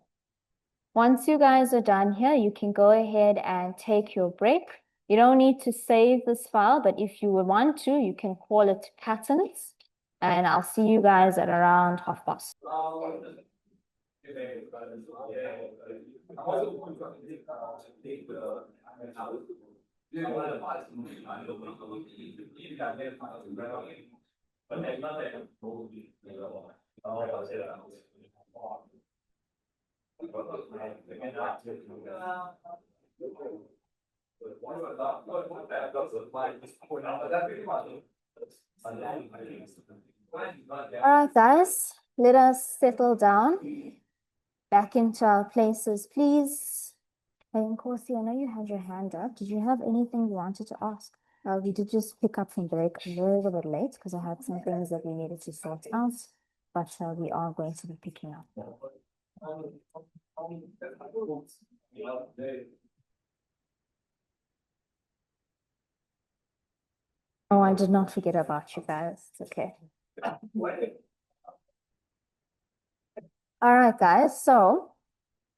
Once you guys are done here, you can go ahead and take your break. You don't need to save this file, but if you would want to, you can call it patterns. And I'll see you guys at around past. All right, guys, let us settle down back into our places, please. Hey, Nkosi, I know you had your hand up. Did you have anything you wanted to ask? We did just pick up from break a little bit late because I had some things that we needed to sort out, but we are going to be picking up. Oh, I did not forget about you guys. It's okay. All right, guys. So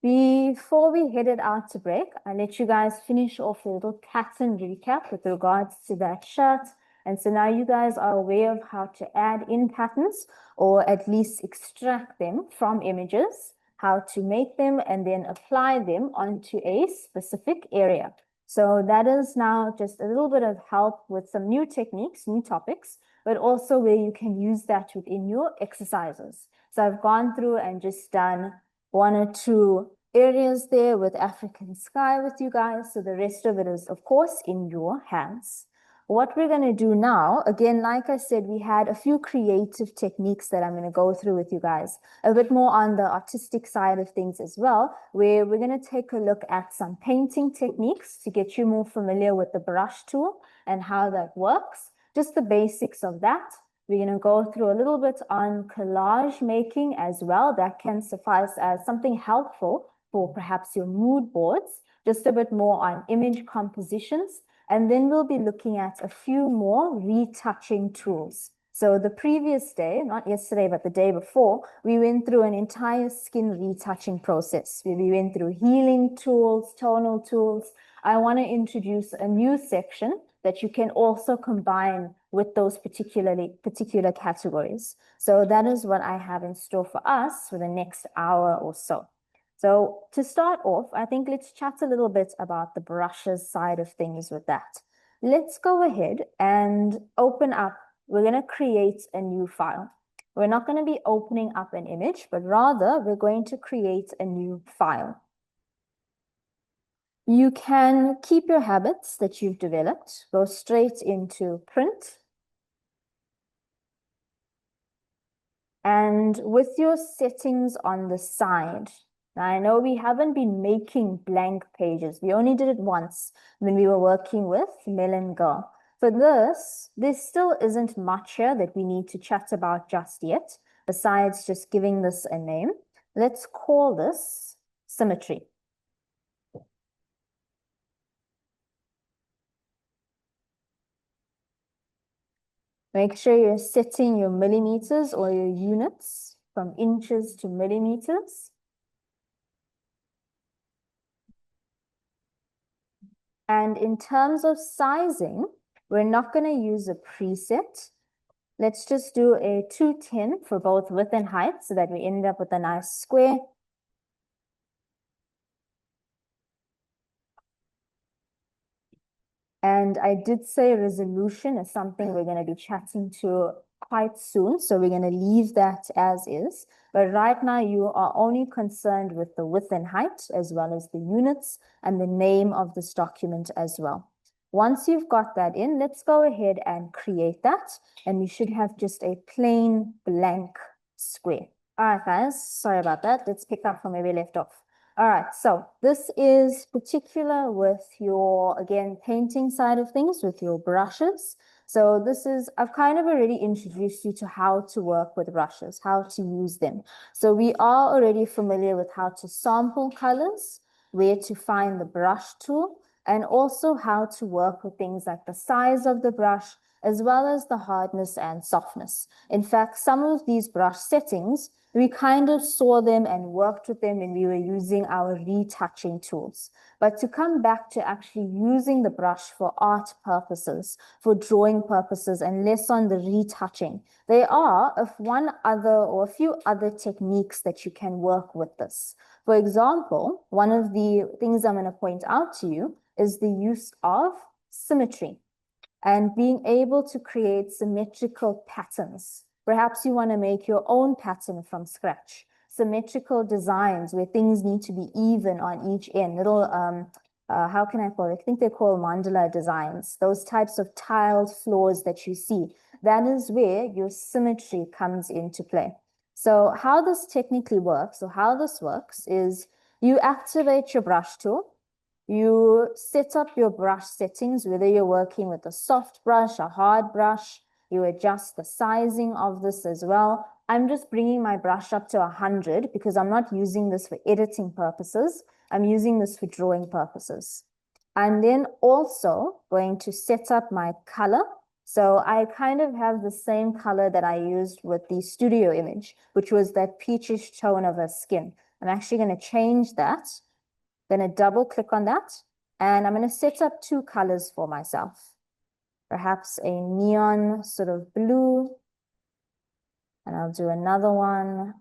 before we headed out to break, I let you guys finish off a little pattern recap with regards to that shirt. And so now you guys are aware of how to add in patterns, or at least extract them from images, how to make them and then apply them onto a specific area. So that is now just a little bit of help with some new techniques, new topics, but also where you can use that within your exercises. So I've gone through and just done one or two areas there with African sky with you guys. So the rest of it is, of course, in your hands. What we're going to do now, again, like I said, we had a few creative techniques that I'm going to go through with you guys, a bit more on the artistic side of things as well, where we're going to take a look at some painting techniques to get you more familiar with the brush tool and how that works, just the basics of that. We're going to go through a little bit on collage making as well. That can suffice as something helpful for perhaps your mood boards, just a bit more on image compositions. And then we'll be looking at a few more retouching tools. So the previous day, not yesterday, but the day before, we went through an entire skin retouching process. We went through healing tools, tonal tools. I want to introduce a new section that you can also combine with those particular categories. So that is what I have in store for us for the next hour or so. So to start off, I think let's chat a little bit about the brushes side of things with that. Let's go ahead and open up. We're going to create a new file. We're not going to be opening up an image, but rather we're going to create a new file. You can keep your habits that you've developed, go straight into print. And with your settings on the side, now I know we haven't been making blank pages. We only did it once when we were working with Melon Girl. For this, there still isn't much here that we need to chat about just yet, besides just giving this a name. Let's call this symmetry. Make sure you're setting your millimeters or your units from inches to millimeters. And in terms of sizing, we're not going to use a preset. Let's just do a 210 for both width and height so that we end up with a nice square. And I did say resolution is something we're going to be chatting to quite soon. So we're going to leave that as is. But right now you are only concerned with the width and height as well as the units and the name of this document as well. Once you've got that in, let's go ahead and create that. And we should have just a plain blank square. All right, guys, sorry about that. Let's pick up from where we left off. All right, so this is particular with your, again, painting side of things with your brushes. So this is, I've kind of already introduced you to how to work with brushes, how to use them. So we are already familiar with how to sample colors, where to find the brush tool, and also how to work with things like the size of the brush, as well as the hardness and softness. In fact, some of these brush settings, we kind of saw them and worked with them when we were using our retouching tools. But to come back to actually using the brush for art purposes, for drawing purposes, and less on the retouching, there are a few other techniques that you can work with this. For example, one of the things I'm going to point out to you is the use of symmetry and being able to create symmetrical patterns. Perhaps you want to make your own pattern from scratch. Symmetrical designs where things need to be even on each end. Little, how can I call it? I think they're called mandala designs. Those types of tiled floors that you see. That is where your symmetry comes into play. So how this technically works, or how this works, is you activate your brush tool. You set up your brush settings, whether you're working with a soft brush, a hard brush. You adjust the sizing of this as well. I'm just bringing my brush up to 100 because I'm not using this for editing purposes. I'm using this for drawing purposes. I'm then also going to set up my color. So I kind of have the same color that I used with the studio image, which was that peachish tone of her skin. I'm actually going to change that. Going to double click on that, and I'm going to set up two colors for myself. Perhaps a neon sort of blue, and I'll do another one.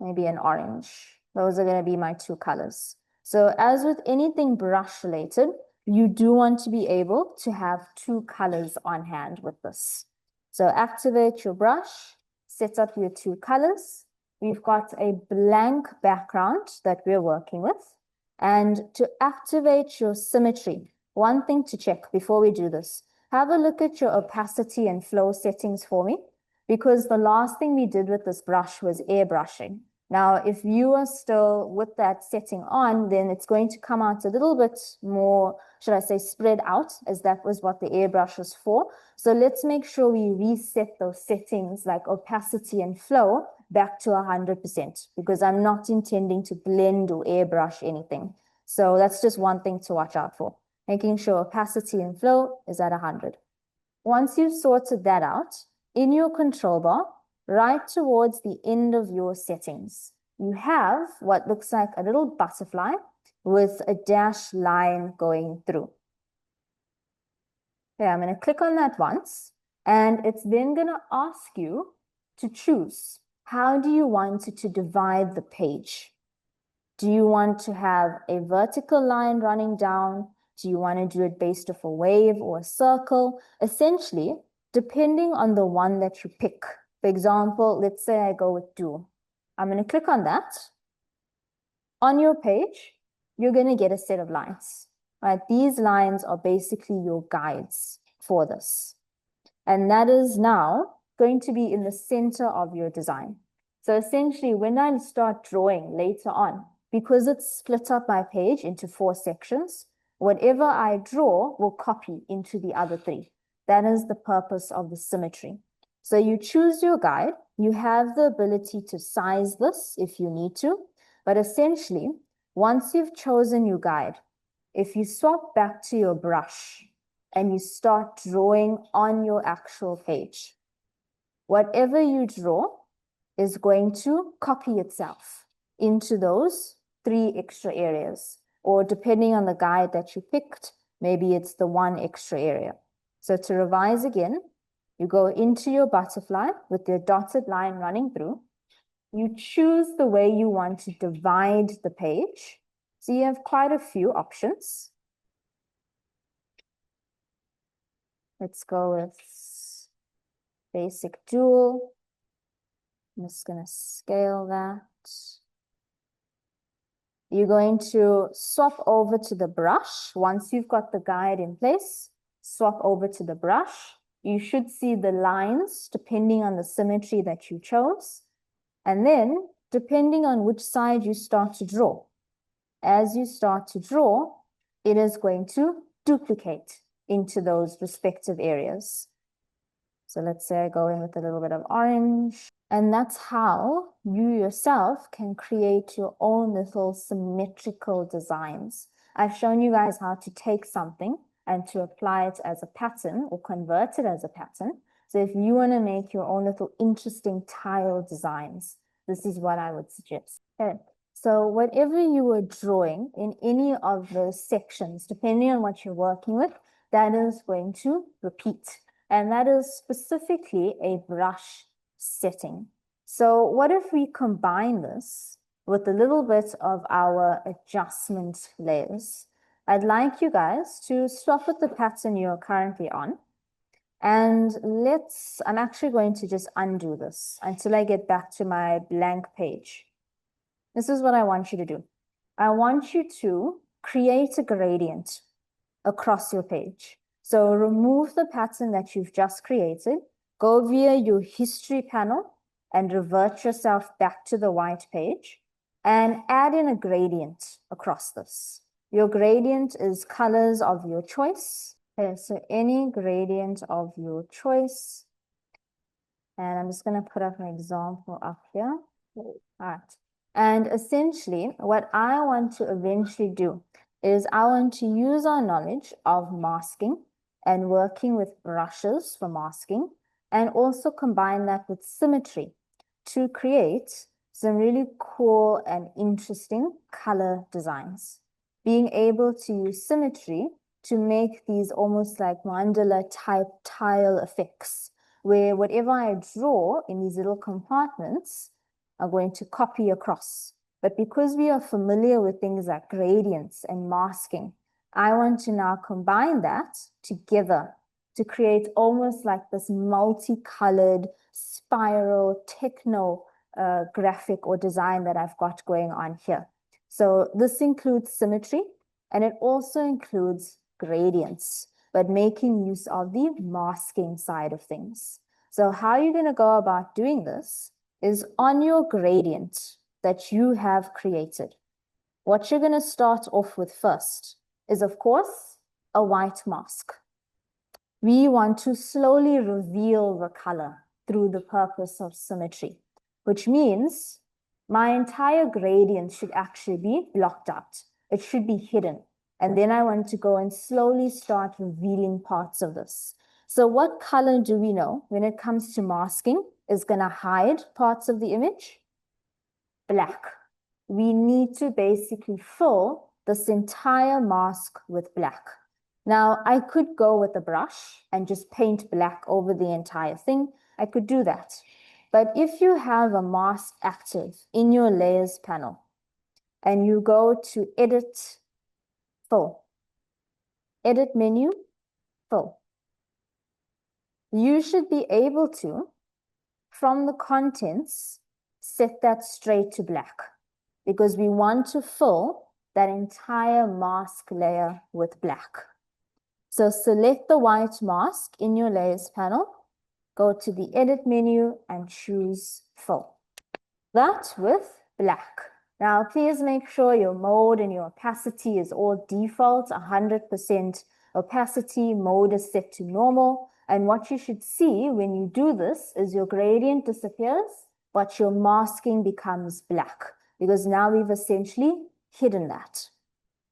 Maybe an orange. Those are going to be my two colors. So as with anything brush related, you do want to be able to have two colors on hand with this. So activate your brush. Set up your two colors. We've got a blank background that we're working with. And to activate your symmetry, one thing to check before we do this, have a look at your opacity and flow settings for me, because the last thing we did with this brush was airbrushing. Now, if you are still with that setting on, then it's going to come out a little bit more, should I say, spread out, as that was what the airbrush was for. So let's make sure we reset those settings like opacity and flow back to 100%, because I'm not intending to blend or airbrush anything. So that's just one thing to watch out for. making sure opacity and flow is at 100. Once you've sorted that out, in your control bar, right towards the end of your settings, you have what looks like a little butterfly with a dashed line going through. Okay, I'm going to click on that once, and it's then going to ask you to choose. How do you want it to divide the page? Do you want to have a vertical line running down? Do you want to do it based off a wave or a circle? Essentially, depending on the one that you pick. For example, let's say I go with dual. I'm going to click on that. On your page, you're going to get a set of lines, right? These lines are basically your guides for this. And that is now going to be in the center of your design. So essentially, when I start drawing later on, because it's split up my page into 4 sections, whatever I draw will copy into the other 3. That is the purpose of the symmetry. So you choose your guide. You have the ability to size this if you need to. But essentially, once you've chosen your guide, if you swap back to your brush and you start drawing on your actual page, whatever you draw is going to copy itself into those 3 extra areas. Or depending on the guide that you picked, maybe it's the 1 extra area. So to revise again, you go into your butterfly with your dotted line running through. You choose the way you want to divide the page. So you have quite a few options. Let's go with basic dual. I'm just going to scale that. You're going to swap over to the brush. Once you've got the guide in place, swap over to the brush. You should see the lines depending on the symmetry that you chose. And then, depending on which side you start to draw, as you start to draw, it is going to duplicate into those respective areas. So let's say I go in with a little bit of orange. And that's how you yourself can create your own little symmetrical designs. I've shown you guys how to take something and to apply it as a pattern or convert it as a pattern. So if you want to make your own little interesting tile designs, this is what I would suggest. Okay. So whatever you were drawing in any of those sections, depending on what you're working with, that is going to repeat. And that is specifically a brush setting. So what if we combine this with a little bit of our adjustment layers? I'd like you guys to stop with the pattern you're currently on. And I'm actually going to just undo this until I get back to my blank page. This is what I want you to do. I want you to create a gradient across your page. So remove the pattern that you've just created, go via your history panel and revert yourself back to the white page and add in a gradient across this. Your gradient is colors of your choice. Okay, so any gradient of your choice. And I'm just going to put up an example up here. All right. And essentially, what I want to eventually do is I want to use our knowledge of masking and working with brushes for masking, and also combine that with symmetry to create some really cool and interesting color designs. Being able to use symmetry to make these almost like mandala type tile effects, where whatever I draw in these little compartments are going to copy across. But because we are familiar with things like gradients and masking, I want to now combine that together to create almost like this multicolored spiral techno graphic or design that I've got going on here. So this includes symmetry, and it also includes gradients, but making use of the masking side of things. So how you're going to go about doing this is on your gradient that you have created. What you're going to start off with first is, of course, a white mask. We want to slowly reveal the color through the purpose of symmetry, which means my entire gradient should actually be blocked out. It should be hidden. And then I want to go and slowly start revealing parts of this. So what color do we know when it comes to masking is going to hide parts of the image? Black. We need to basically fill this entire mask with black. Now, I could go with a brush and just paint black over the entire thing. I could do that. But if you have a mask active in your layers panel and you go to edit, fill, edit menu, fill, you should be able to, from the contents, set that straight to black because we want to fill that entire mask layer with black. So select the white mask in your layers panel, go to the edit menu and choose fill. That with black. Now, please make sure your mode and your opacity is all default, 100% opacity, mode is set to normal. And what you should see when you do this is your gradient disappears, but your masking becomes black because now we've essentially hidden that.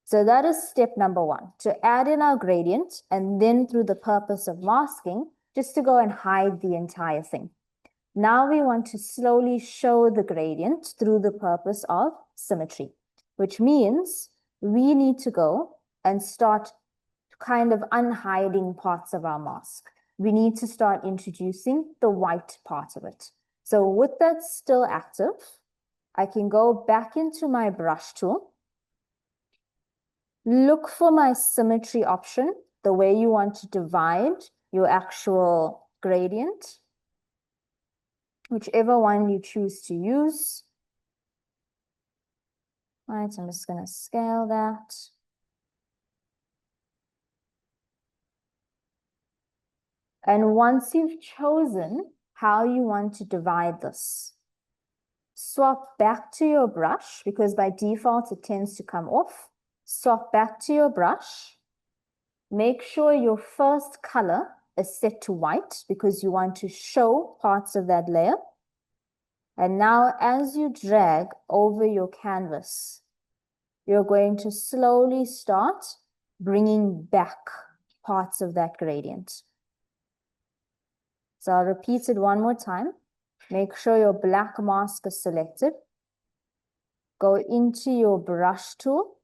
So that is step number one, to add in our gradient and then through the purpose of masking, just to go and hide the entire thing. Now we want to slowly show the gradient through the purpose of symmetry, which means we need to go and start kind of unhiding parts of our mask. We need to start introducing the white part of it. So with that still active, I can go back into my brush tool, look for my symmetry option, the way you want to divide your actual gradient, whichever one you choose to use. All right, so I'm just going to scale that. And once you've chosen how you want to divide this, swap back to your brush because by default it tends to come off. Swap back to your brush. Make sure your first color is set to white because you want to show parts of that layer. And now as you drag over your canvas, you're going to slowly start bringing back parts of that gradient. So I'll repeat it one more time. Make sure your black mask is selected. Go into your brush tool.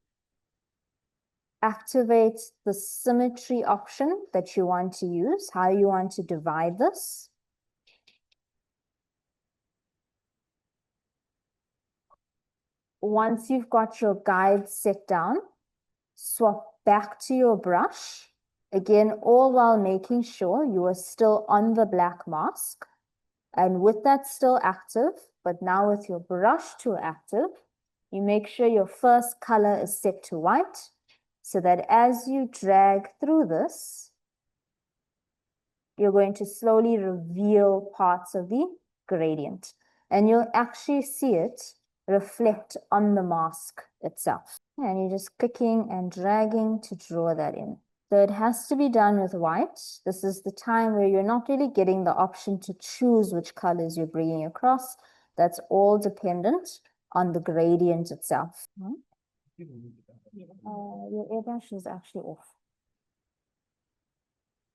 Activate the symmetry option that you want to use, how you want to divide this. Once you've got your guide set down, swap back to your brush. Again, all while making sure you are still on the black mask. And with that still active, but now with your brush tool active, you make sure your first color is set to white so that as you drag through this, you're going to slowly reveal parts of the gradient. And you'll actually see it reflect on the mask itself. And you're just clicking and dragging to draw that in. So it has to be done with white. This is the time where you're not really getting the option to choose which colors you're bringing across. That's all dependent on the gradient itself. Your airbrush is actually off.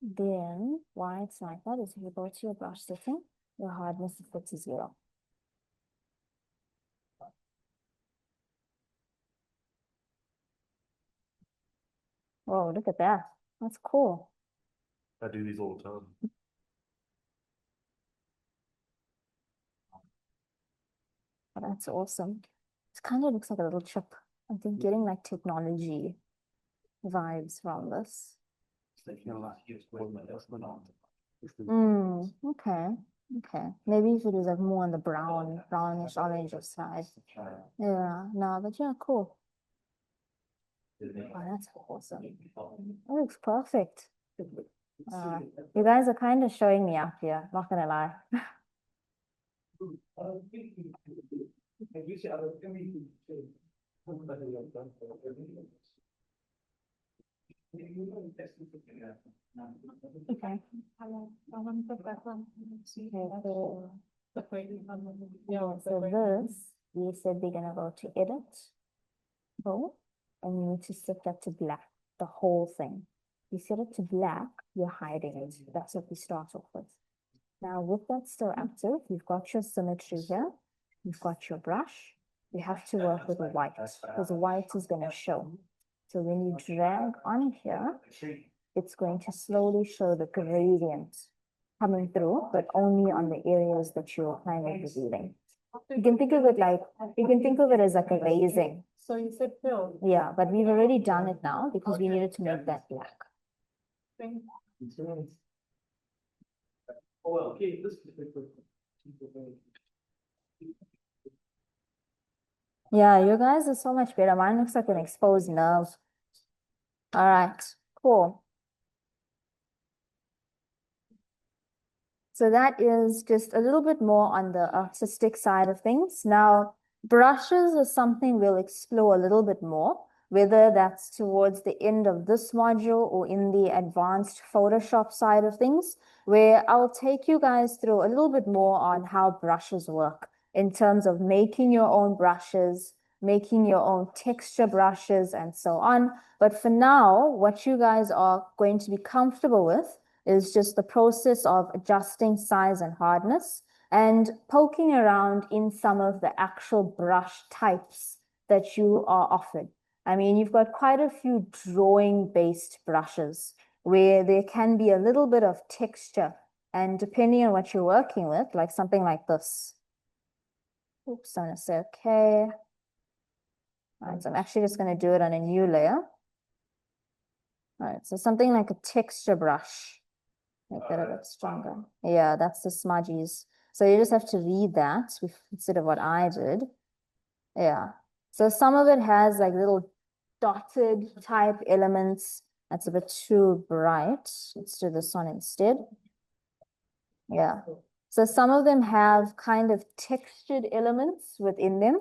Then why it's like that is you go to your brush setting, your hardness is set to 0. Oh, look at that. That's cool. I do these all the time. Oh, that's awesome. It kind of looks like a little chip. I think getting like technology vibes from this. Okay. Okay. Maybe if it was like more on the brownish orange side. Yeah, no, but yeah, cool. Oh, that's awesome. That looks perfect. You guys are kind of showing me up here, not gonna lie. Okay. So this, we said we're gonna go to edit. Oh, and we need to set that to black. the whole thing. You set it to black, you're hiding it. That's what we start off with. Now, with that still active, you've got your symmetry here. You've got your brush. You have to work with white because white is going to show. So when you drag on here, it's going to slowly show the gradient coming through, but only on the areas that you're kind of revealing. You can think of it like, you can think of it as like a raising. So you said fill. Yeah, but we've already done it now because we needed to make that black. Oh, okay, this Yeah, you guys are so much better. Mine looks like an exposed nerve. All right, cool. So that is just a little bit more on the artistic side of things. Now, brushes is something we'll explore a little bit more, whether that's towards the end of this module or in the advanced Photoshop side of things, where I'll take you guys through a little bit more on how brushes work in terms of making your own brushes, making your own texture brushes, and so on. But for now, what you guys are going to be comfortable with is just the process of adjusting size and hardness and poking around in some of the actual brush types that you are offered. I mean, you've got quite a few drawing-based brushes where there can be a little bit of texture, and depending on what you're working with, like something like this. Oops, I'm gonna say okay. All right, so I'm actually just gonna do it on a new layer. All right, so something like a texture brush. Make that a bit stronger. Yeah, that's the smudgies. So you just have to read that instead of what I did. Yeah. So some of it has like little dotted type elements. That's a bit too bright. Let's do this one instead. Yeah. So some of them have kind of textured elements within them.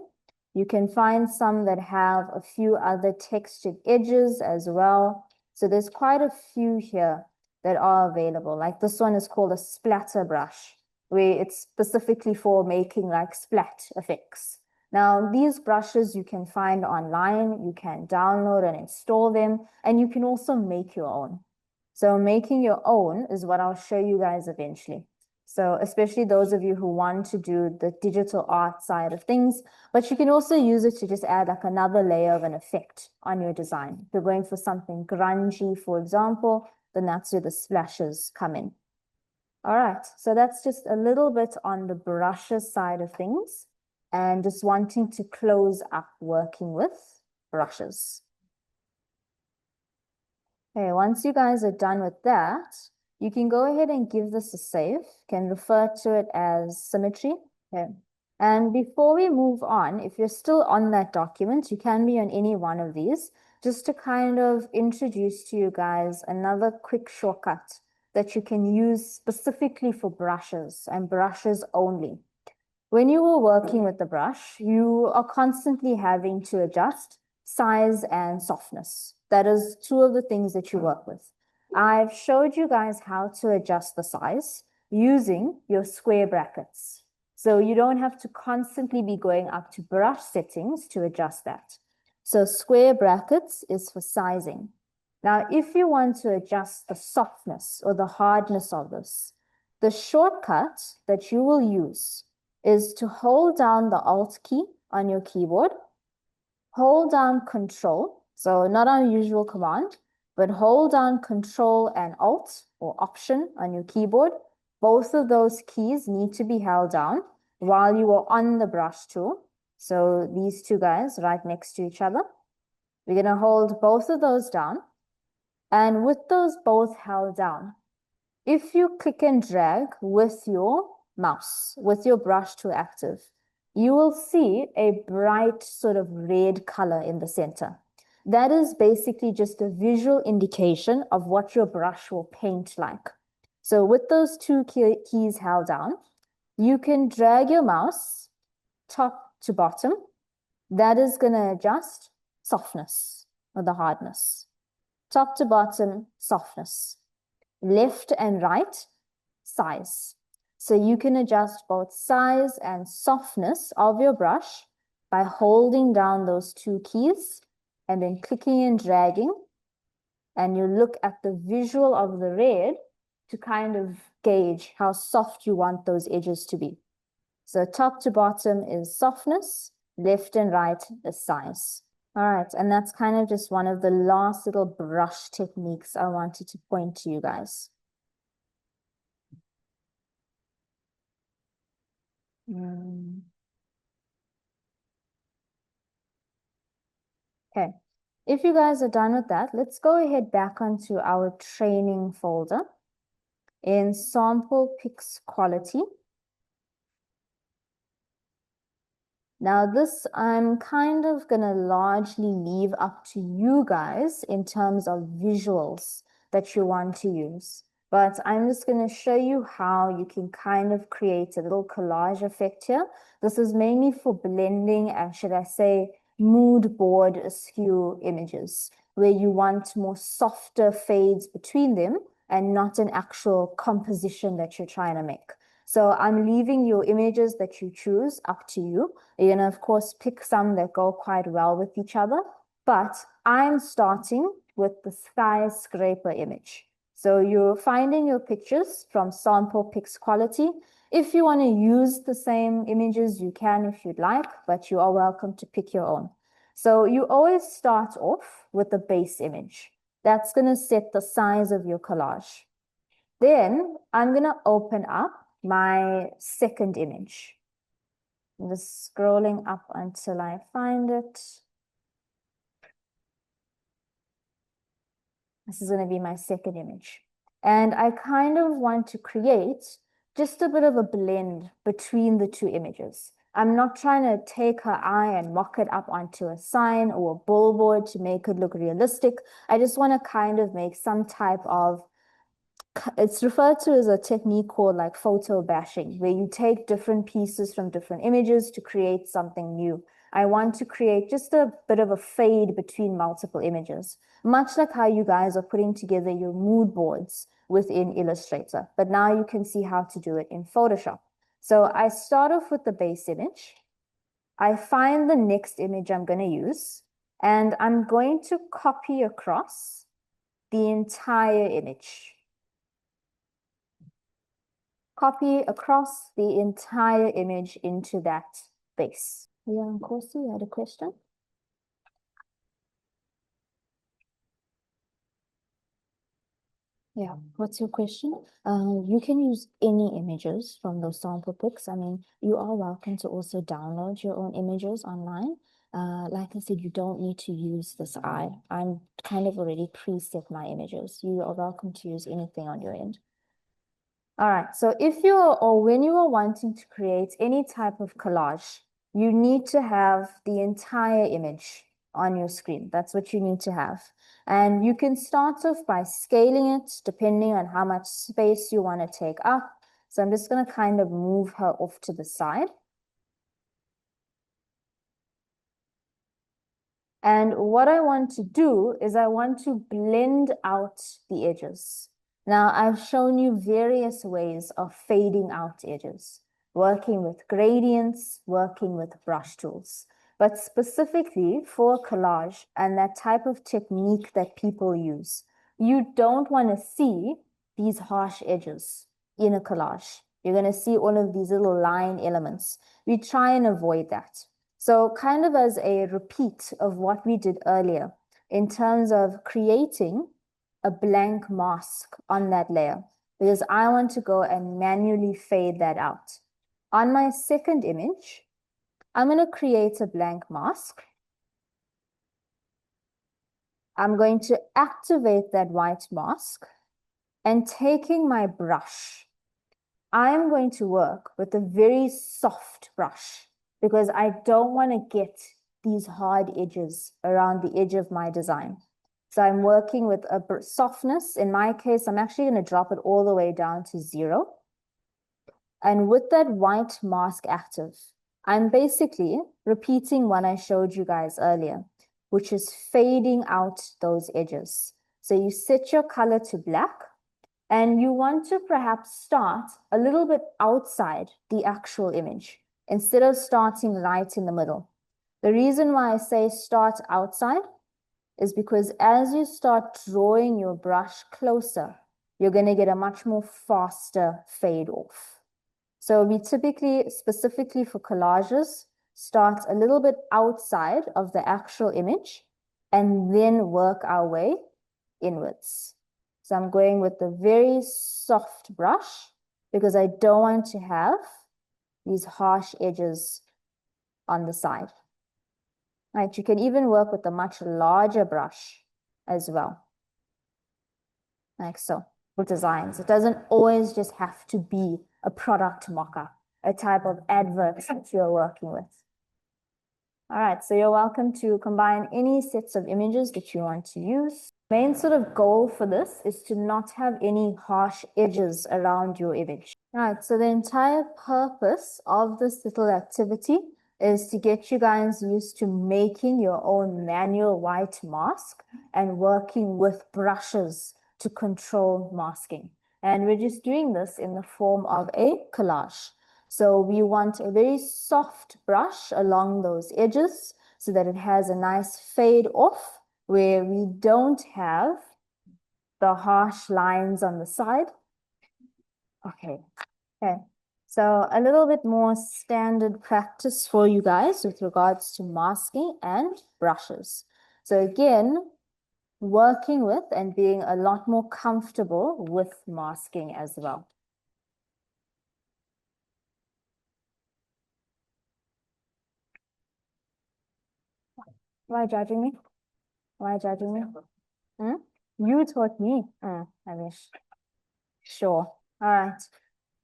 You can find some that have a few other textured edges as well. So there's quite a few here that are available. Like this one is called a splatter brush, where it's specifically for making like splat effects. Now, these brushes you can find online, you can download and install them, and you can also make your own. So making your own is what I'll show you guys eventually. So especially those of you who want to do the digital art side of things, but you can also use it to just add like another layer of an effect on your design. If you're going for something grungy, for example, then that's where the splashes come in. All right, so that's just a little bit on the brushes side of things and just wanting to close up working with brushes. Okay, once you guys are done with that, you can go ahead and give this a save. You can refer to it as symmetry. Okay. And before we move on, if you're still on that document, you can be on any one of these, just to kind of introduce to you guys another quick shortcut that you can use specifically for brushes and brushes only. When you are working with the brush, you are constantly having to adjust size and softness. That is two of the things that you work with. I've showed you guys how to adjust the size using your square brackets. So you don't have to constantly be going up to brush settings to adjust that. So square brackets is for sizing. Now, if you want to adjust the softness or the hardness of this, the shortcut that you will use is to hold down the Alt key on your keyboard, hold down Control, so not our usual command, but hold down Control and Alt or Option on your keyboard. Both of those keys need to be held down while you are on the brush tool. So these two guys right next to each other. We're going to hold both of those down. And with those both held down, if you click and drag with your mouse, with your brush tool active, you will see a bright sort of red color in the center. That is basically just a visual indication of what your brush will paint like. So with those two keys held down, you can drag your mouse top to bottom. That is going to adjust softness or the hardness. Top to bottom, softness. Left and right, size. So you can adjust both size and softness of your brush by holding down those two keys and then clicking and dragging and you look at the visual of the red to kind of gauge how soft you want those edges to be. So top to bottom is softness, left and right is size. All right, and that's kind of just one of the last little brush techniques I wanted to point to you guys. Okay, if you guys are done with that, let's go ahead back onto our training folder in sample pics quality. Now this I'm kind of gonna largely leave up to you guys in terms of visuals that you want to use. But I'm just gonna show you how you can kind of create a little collage effect here. This is mainly for blending and, should I say, mood board askew images, where you want more softer fades between them and not an actual composition that you're trying to make. So I'm leaving your images that you choose up to you. You're gonna, of course, pick some that go quite well with each other, but I'm starting with the skyscraper image. So you're finding your pictures from sample pics quality. If you want to use the same images, you can if you'd like, but you are welcome to pick your own. So you always start off with the base image. That's going to set the size of your collage. Then I'm going to open up my second image. I'm just scrolling up until I find it. This is going to be my second image. And I kind of want to create just a bit of a blend between the two images. I'm not trying to take her eye and mock it up onto a sign or a billboard to make it look realistic. I just want to kind of make some type of, it's referred to as a technique called like photo bashing, where you take different pieces from different images to create something new. I want to create just a bit of a fade between multiple images, much like how you guys are putting together your mood boards within Illustrator. But now you can see how to do it in Photoshop. So I start off with the base image. I find the next image I'm going to use, and I'm going to copy across the entire image. Copy across the entire image into that base. Yeah, Nkosi, you had a question? Yeah, what's your question? You can use any images from those sample pics. I mean, you are welcome to also download your own images online. Like I said, you don't need to use this eye. I'm kind of already preset my images. You are welcome to use anything on your end. All right, so if you are, or when you are wanting to create any type of collage, you need to have the entire image on your screen. That's what you need to have. And you can start off by scaling it depending on how much space you want to take up. So I'm just going to kind of move her off to the side. And what I want to do is I want to blend out the edges. Now, I've shown you various ways of fading out edges, working with gradients, working with brush tools. But specifically for collage and that type of technique that people use, you don't want to see these harsh edges in a collage. You're going to see all of these little line elements. We try and avoid that. So kind of as a repeat of what we did earlier in terms of creating a blank mask on that layer, because I want to go and manually fade that out. On my second image, I'm going to create a blank mask. I'm going to activate that white mask, and taking my brush, I'm going to work with a very soft brush because I don't want to get these hard edges around the edge of my design. So I'm working with a softness. In my case, I'm actually going to drop it all the way down to 0. And with that white mask active, I'm basically repeating what I showed you guys earlier, which is fading out those edges. So you set your color to black, and you want to perhaps start a little bit outside the actual image instead of starting right in the middle. The reason why I say start outside is because as you start drawing your brush closer, you're going to get a much more faster fade off. So we typically, specifically for collages, start a little bit outside of the actual image and then work our way inwards. So I'm going with the very soft brush because I don't want to have these harsh edges on the side. Right, you can even work with a much larger brush as well, like so, with designs. It doesn't always just have to be a product mock-up, a type of advert that you're working with. All right, so you're welcome to combine any sets of images that you want to use. Main sort of goal for this is to not have any harsh edges around your image. All right, so the entire purpose of this little activity is to get you guys used to making your own manual white mask and working with brushes to control masking. And we're just doing this in the form of a collage. So we want a very soft brush along those edges so that it has a nice fade off where we don't have the harsh lines on the side. Okay. So a little bit more standard practice for you guys with regards to masking and brushes. So again, working with and being a lot more comfortable with masking as well. Why judging me? Why judging me? You taught me. I wish. Sure. All right.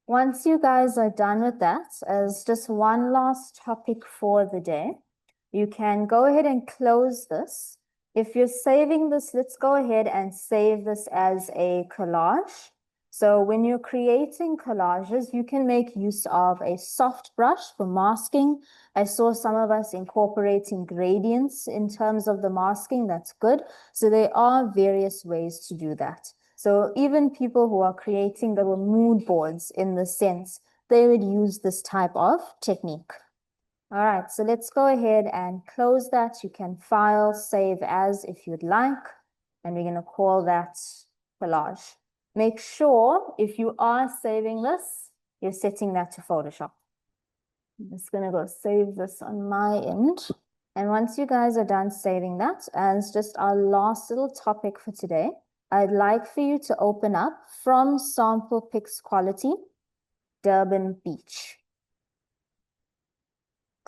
Once you guys are done with that, as just one last topic for the day, you can go ahead and close this. If you're saving this, let's go ahead and save this as a collage. So when you're creating collages, you can make use of a soft brush for masking. I saw some of us incorporating gradients in terms of the masking. That's good. So there are various ways to do that. So even people who are creating little mood boards in the sense, they would use this type of technique. All right, so let's go ahead and close that. You can file, save as if you'd like, and we're going to call that collage. Make sure if you are saving this, you're setting that to Photoshop. I'm just going to go save this on my end. And once you guys are done saving that, as just our last little topic for today, I'd like for you to open up from Sample Pics Quality, Durban Beach.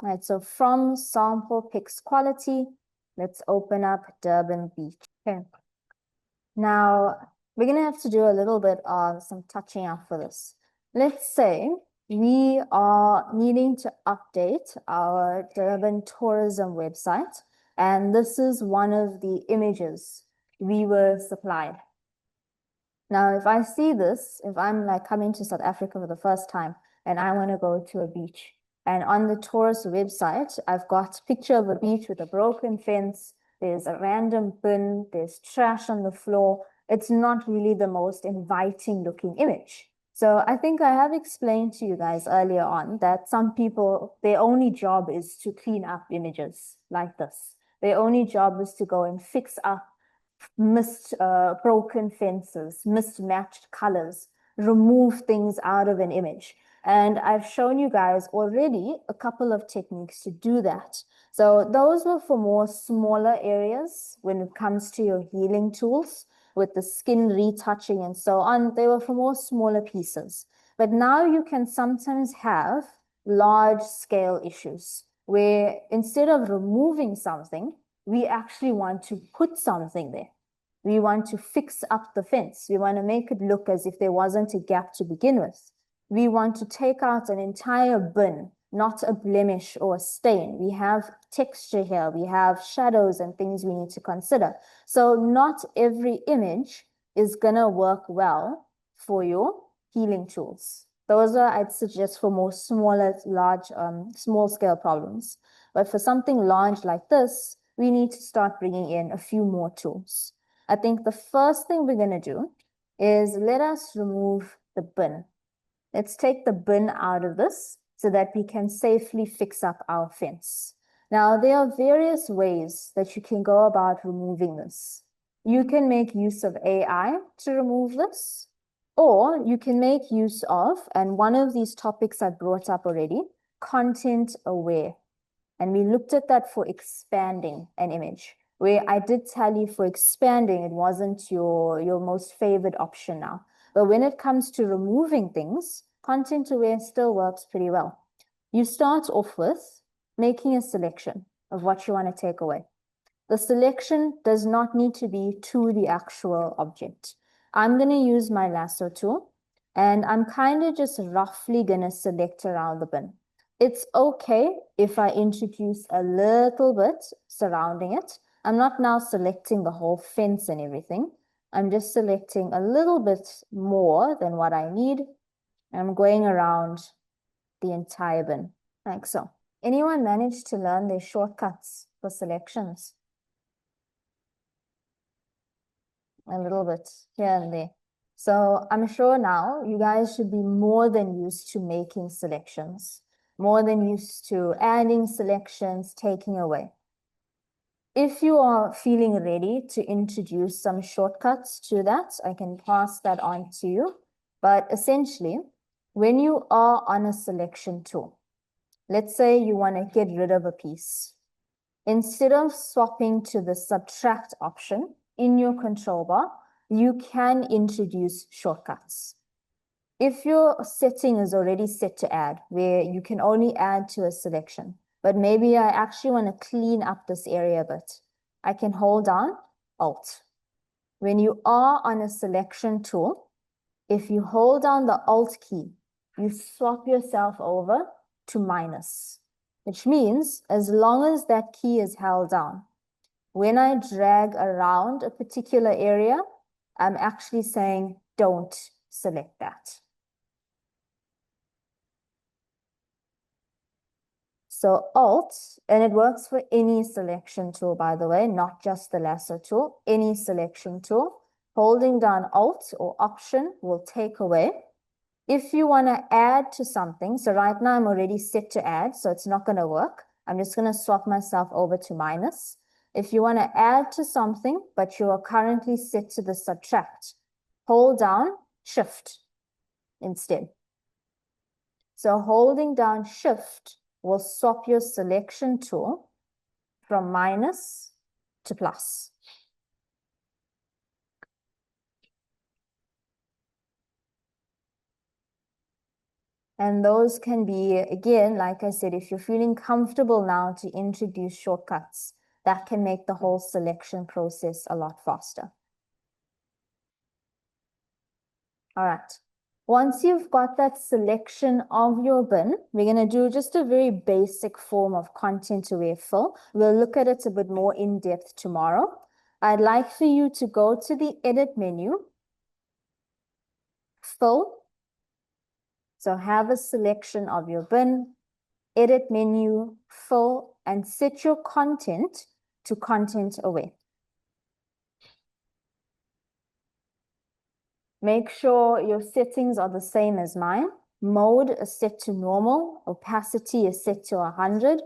All right, so from Sample Pics Quality, let's open up Durban Beach. Okay. Now, we're going to have to do a little bit of some touching up for this. Let's say we are needing to update our Durban tourism website, and this is one of the images we were supplied. Now, if I see this, if I'm like coming to South Africa for the first time and I want to go to a beach, and on the tourist website, I've got a picture of a beach with a broken fence, there's a random bin, there's trash on the floor. It's not really the most inviting looking image. So I think I have explained to you guys earlier on that some people, their only job is to clean up images like this. Their only job is to go and fix up broken fences, mismatched colors, remove things out of an image. And I've shown you guys already a couple of techniques to do that. So those were for more smaller areas when it comes to your healing tools with the skin retouching and so on. They were for more smaller pieces. But now you can sometimes have large scale issues where instead of removing something, we actually want to put something there. We want to fix up the fence. We want to make it look as if there wasn't a gap to begin with. We want to take out an entire bin, not a blemish or a stain. We have texture here. We have shadows and things we need to consider. So not every image is going to work well for your healing tools. Those are, I'd suggest, for more small scale problems. But for something large like this, we need to start bringing in a few more tools. I think the first thing we're going to do is let us remove the bin. Let's take the bin out of this so that we can safely fix up our fence. Now, there are various ways that you can go about removing this. You can make use of AI to remove this, or you can make use of, and one of these topics I brought up already, content aware. And we looked at that for expanding an image, where I did tell you for expanding, it wasn't your most favored option now. But when it comes to removing things, content aware still works pretty well. You start off with making a selection of what you want to take away. The selection does not need to be to the actual object. I'm going to use my lasso tool, and I'm kind of just roughly going to select around the bin. It's okay if I introduce a little bit surrounding it. I'm not now selecting the whole fence and everything. I'm just selecting a little bit more than what I need. I'm going around the entire bin, like so. Anyone manage to learn their shortcuts for selections? A little bit here and there. So I'm sure now you guys should be more than used to making selections, more than used to adding selections, taking away. If you are feeling ready to introduce some shortcuts to that, I can pass that on to you. But essentially, when you are on a selection tool, let's say you want to get rid of a piece. Instead of swapping to the subtract option in your control bar, you can introduce shortcuts. If your setting is already set to add, where you can only add to a selection, but maybe I actually want to clean up this area a bit, I can hold down Alt. When you are on a selection tool, if you hold down the Alt key, you swap yourself over to minus, which means as long as that key is held down, when I drag around a particular area, I'm actually saying don't select that. So Alt, and it works for any selection tool, by the way, not just the lasso tool, any selection tool. Holding down Alt or Option will take away. If you want to add to something, so right now I'm already set to add, so it's not going to work. I'm just going to swap myself over to minus. If you want to add to something, but you are currently set to the subtract, hold down Shift instead. So holding down Shift will swap your selection tool from minus to plus. And those can be, again, like I said, if you're feeling comfortable now to introduce shortcuts, that can make the whole selection process a lot faster. All right. Once you've got that selection of your bin, we're going to do just a very basic form of content-aware fill. We'll look at it a bit more in depth tomorrow. I'd like for you to go to the edit menu, fill. So have a selection of your bin, edit menu, fill, and set your content to content aware. Make sure your settings are the same as mine. Mode is set to normal. Opacity is set to 100.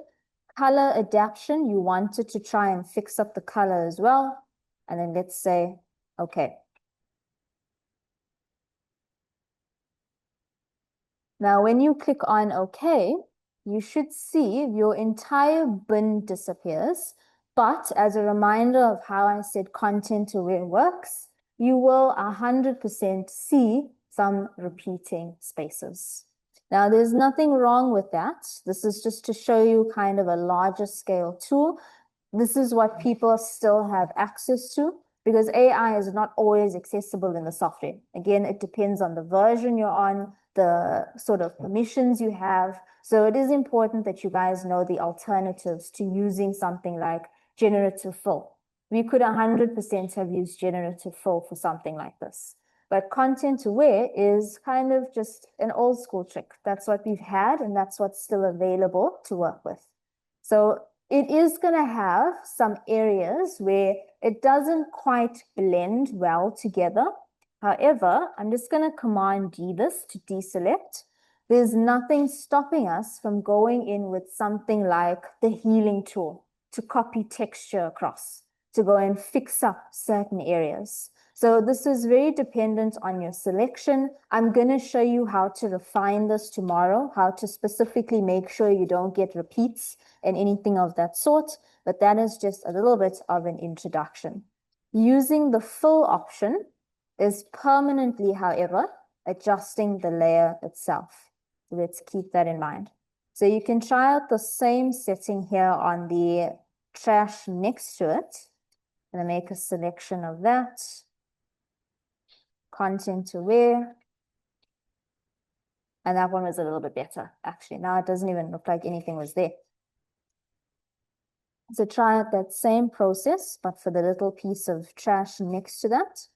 Color adaptation, you wanted to try and fix up the color as well. And then let's say, okay. Now, when you click on OK, you should see your entire bin disappears. But as a reminder of how I said content aware works, you will 100% see some repeating spaces. Now, there's nothing wrong with that. This is just to show you kind of a larger scale tool. This is what people still have access to because AI is not always accessible in the software. Again, it depends on the version you're on, the sort of permissions you have. So it is important that you guys know the alternatives to using something like generative fill. We could 100% have used generative fill for something like this. But content aware is kind of just an old school trick. That's what we've had, and that's what's still available to work with. So it is going to have some areas where it doesn't quite blend well together. However, I'm just going to Command D this to deselect. There's nothing stopping us from going in with something like the healing tool to copy texture across, to go and fix up certain areas. So this is very dependent on your selection. I'm going to show you how to refine this tomorrow, how to specifically make sure you don't get repeats and anything of that sort. But that is just a little bit of an introduction. Using the fill option is permanently, however, adjusting the layer itself. Let's keep that in mind. So you can try out the same setting here on the trash next to it. I'm going to make a selection of that. Content aware. And that one was a little bit better, actually. Now it doesn't even look like anything was there. So try out that same process, but for the little piece of trash next to that.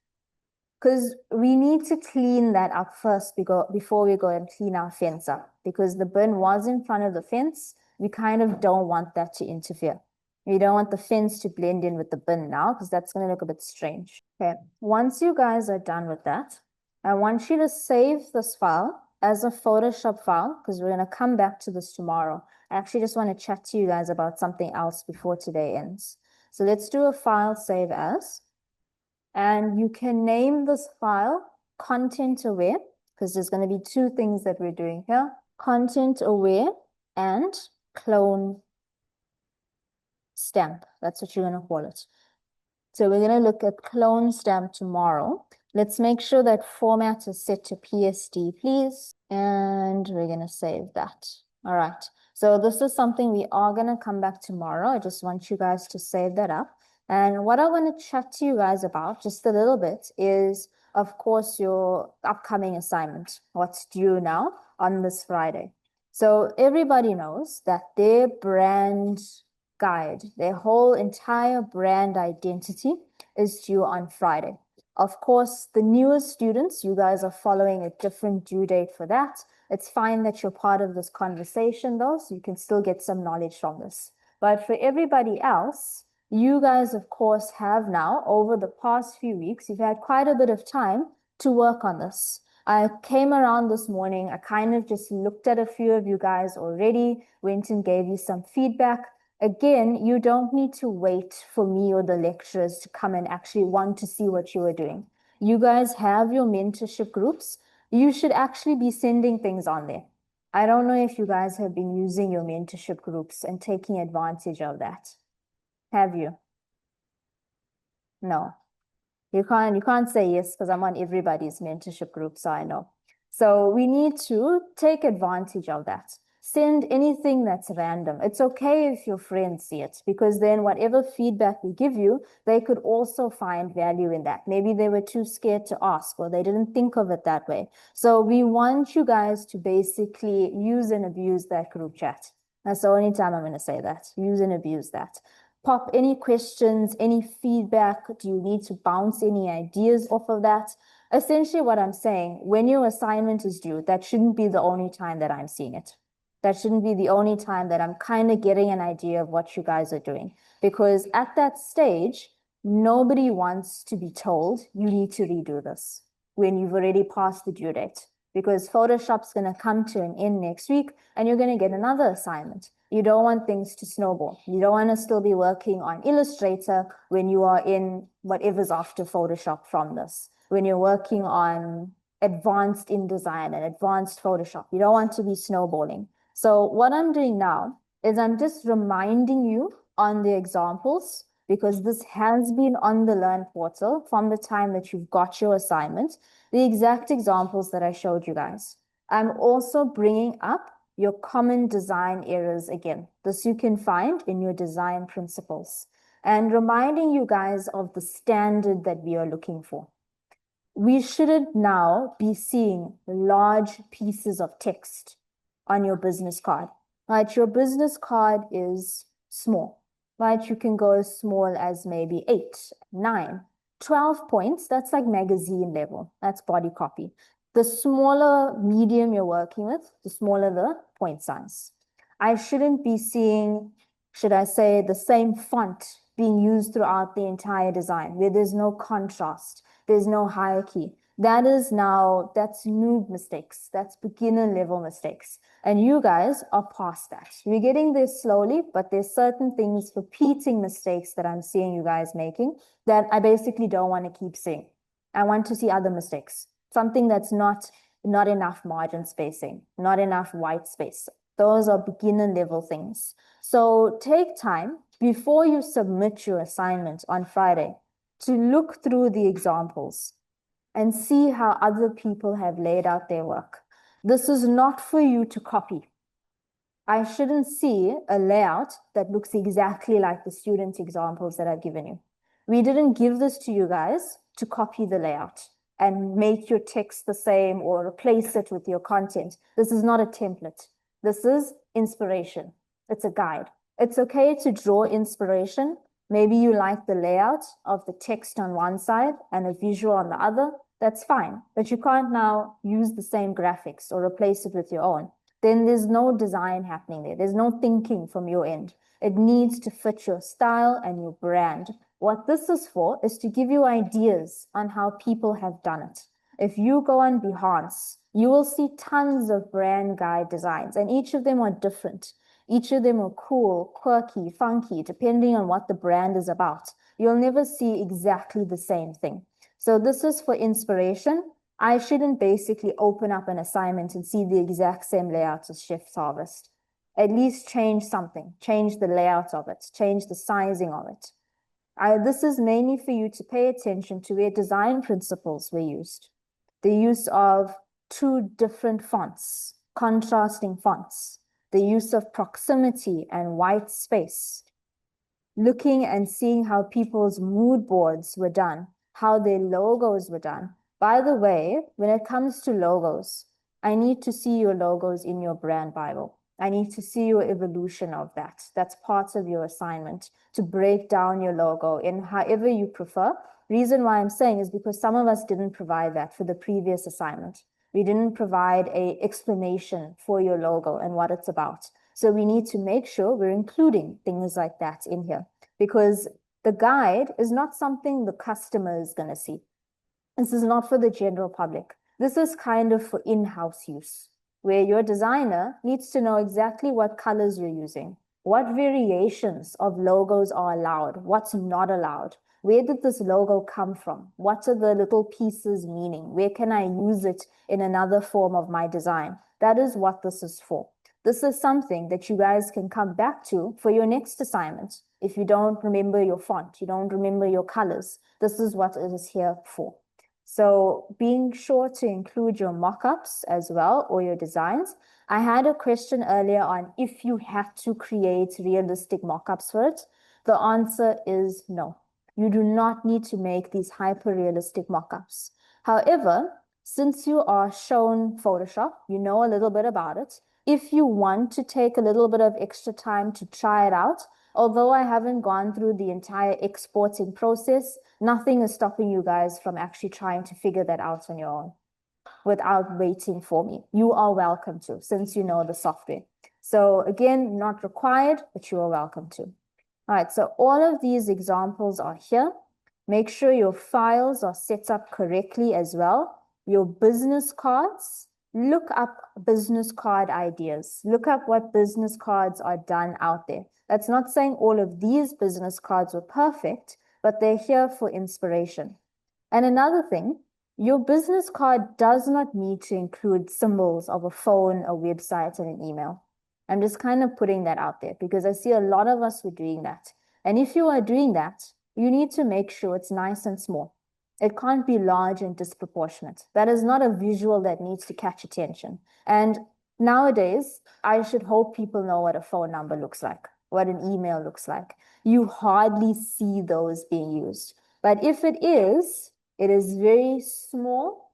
Because we need to clean that up first before we go and clean our fence up. Because the bin was in front of the fence, we kind of don't want that to interfere. We don't want the fence to blend in with the bin now, because that's going to look a bit strange. Okay, once you guys are done with that, I want you to save this file as a Photoshop file, because we're going to come back to this tomorrow. I actually just want to chat to you guys about something else before today ends. So let's do a file save as. And you can name this file content aware, because there's going to be two things that we're doing here. Content aware and clone stamp. That's what you're going to call it. So we're going to look at clone stamp tomorrow. Let's make sure that format is set to PSD, please. And we're going to save that. All right. So this is something we are going to come back tomorrow. I just want you guys to save that up. And what I want to chat to you guys about just a little bit is, of course, your upcoming assignment, what's due now on this Friday. So everybody knows that their brand guide, their whole entire brand identity is due on Friday. Of course, the newest students, you guys are following a different due date for that. It's fine that you're part of this conversation though, so you can still get some knowledge from this. But for everybody else, you guys, of course, have now, over the past few weeks, you've had quite a bit of time to work on this. I came around this morning, I kind of just looked at a few of you guys already, went and gave you some feedback. Again, you don't need to wait for me or the lecturers to come and actually want to see what you are doing. You guys have your mentorship groups. You should actually be sending things on there. I don't know if you guys have been using your mentorship groups and taking advantage of that. Have you? No. You can't say yes because I'm on everybody's mentorship group, so I know. So we need to take advantage of that. Send anything that's random. It's okay if your friends see it, because then whatever feedback we give you, they could also find value in that. Maybe they were too scared to ask, or they didn't think of it that way. So we want you guys to basically use and abuse that group chat. That's the only time I'm going to say that. Use and abuse that. Pop any questions, any feedback. Do you need to bounce any ideas off of that? Essentially what I'm saying, when your assignment is due, that shouldn't be the only time that I'm seeing it. That shouldn't be the only time that I'm kind of getting an idea of what you guys are doing. Because at that stage, nobody wants to be told you need to redo this when you've already passed the due date. Because Photoshop's going to come to an end next week and you're going to get another assignment. You don't want things to snowball. You don't want to still be working on Illustrator when you are in whatever's after Photoshop from this. When you're working on advanced InDesign and advanced Photoshop, you don't want to be snowballing. So what I'm doing now is I'm just reminding you on the examples, because this has been on the Learn portal from the time that you've got your assignment, the exact examples that I showed you guys. I'm also bringing up your common design errors again. This you can find in your design principles, and reminding you guys of the standard that we are looking for. We shouldn't now be seeing large pieces of text on your business card, right? Your business card is small, right? You can go as small as maybe 8, 9, 12 points. That's like magazine level. That's body copy. The smaller medium you're working with, the smaller the point size. I shouldn't be seeing, should I say, the same font being used throughout the entire design, where there's no contrast, there's no hierarchy. That's noob mistakes. That's beginner level mistakes. And you guys are past that. We're getting there slowly, but there's certain things, repeating mistakes that I'm seeing you guys making that I basically don't want to keep seeing. I want to see other mistakes. Something that's not enough margin spacing, not enough white space. Those are beginner level things. So take time before you submit your assignment on Friday to look through the examples and see how other people have laid out their work. This is not for you to copy. I shouldn't see a layout that looks exactly like the student examples that I've given you. We didn't give this to you guys to copy the layout and make your text the same or replace it with your content. This is not a template. This is inspiration. It's a guide. It's okay to draw inspiration. Maybe you like the layout of the text on one side and a visual on the other. That's fine. But you can't now use the same graphics or replace it with your own. Then there's no design happening there. There's no thinking from your end. It needs to fit your style and your brand. What this is for is to give you ideas on how people have done it. If you go on Behance, you will see tons of brand guide designs, and each of them are different. Each of them are cool, quirky, funky, depending on what the brand is about. You'll never see exactly the same thing. So this is for inspiration. I shouldn't basically open up an assignment and see the exact same layout as Chef's Harvest. At least change something, change the layout of it, change the sizing of it. This is mainly for you to pay attention to where design principles were used. The use of two different fonts, contrasting fonts, the use of proximity and white space, looking and seeing how people's mood boards were done, how their logos were done. By the way, when it comes to logos, I need to see your logos in your brand Bible. I need to see your evolution of that. That's part of your assignment, to break down your logo in however you prefer. Reason why I'm saying is because some of us didn't provide that for the previous assignment. We didn't provide an explanation for your logo and what it's about. So we need to make sure we're including things like that in here, because the guide is not something the customer is going to see. This is not for the general public. This is kind of for in-house use, where your designer needs to know exactly what colors you're using, what variations of logos are allowed, what's not allowed. Where did this logo come from? What are the little pieces meaning? Where can I use it in another form of my design? That is what this is for. This is something that you guys can come back to for your next assignment. If you don't remember your font, you don't remember your colors, this is what it is here for. So being sure to include your mock-ups as well, or your designs. I had a question earlier on if you have to create realistic mock-ups for it. The answer is no. You do not need to make these hyper-realistic mock-ups. However, since you are shown Photoshop, you know a little bit about it. If you want to take a little bit of extra time to try it out, although I haven't gone through the entire exporting process, nothing is stopping you guys from actually trying to figure that out on your own without waiting for me. You are welcome to, since you know the software. So again, not required, but you are welcome to. All right, so all of these examples are here. Make sure your files are set up correctly as well. Your business cards, look up business card ideas. Look up what business cards are done out there. That's not saying all of these business cards were perfect, but they're here for inspiration. And another thing, your business card does not need to include symbols of a phone, a website, and an email. I'm just kind of putting that out there because I see a lot of us were doing that. And if you are doing that, you need to make sure it's nice and small. It can't be large and disproportionate. That is not a visual that needs to catch attention. And nowadays, I should hope people know what a phone number looks like, what an email looks like. You hardly see those being used. But if it is very small,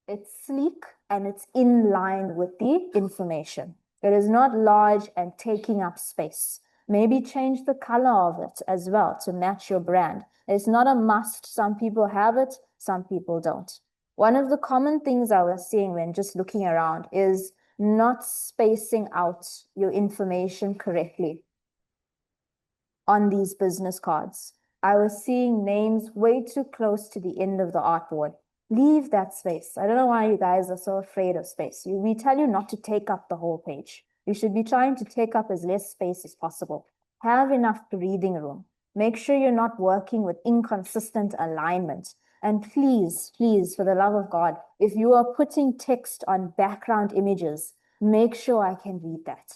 it's sleek, and it's in line with the information. It is not large and taking up space. Maybe change the color of it as well to match your brand. It's not a must. Some people have it, some people don't. One of the common things I was seeing when just looking around is not spacing out your information correctly on these business cards. I was seeing names way too close to the end of the artboard. Leave that space. I don't know why you guys are so afraid of space. We tell you not to take up the whole page. You should be trying to take up as less space as possible. Have enough breathing room. Make sure you're not working with inconsistent alignment. And please, please, for the love of God, if you are putting text on background images, make sure I can read that,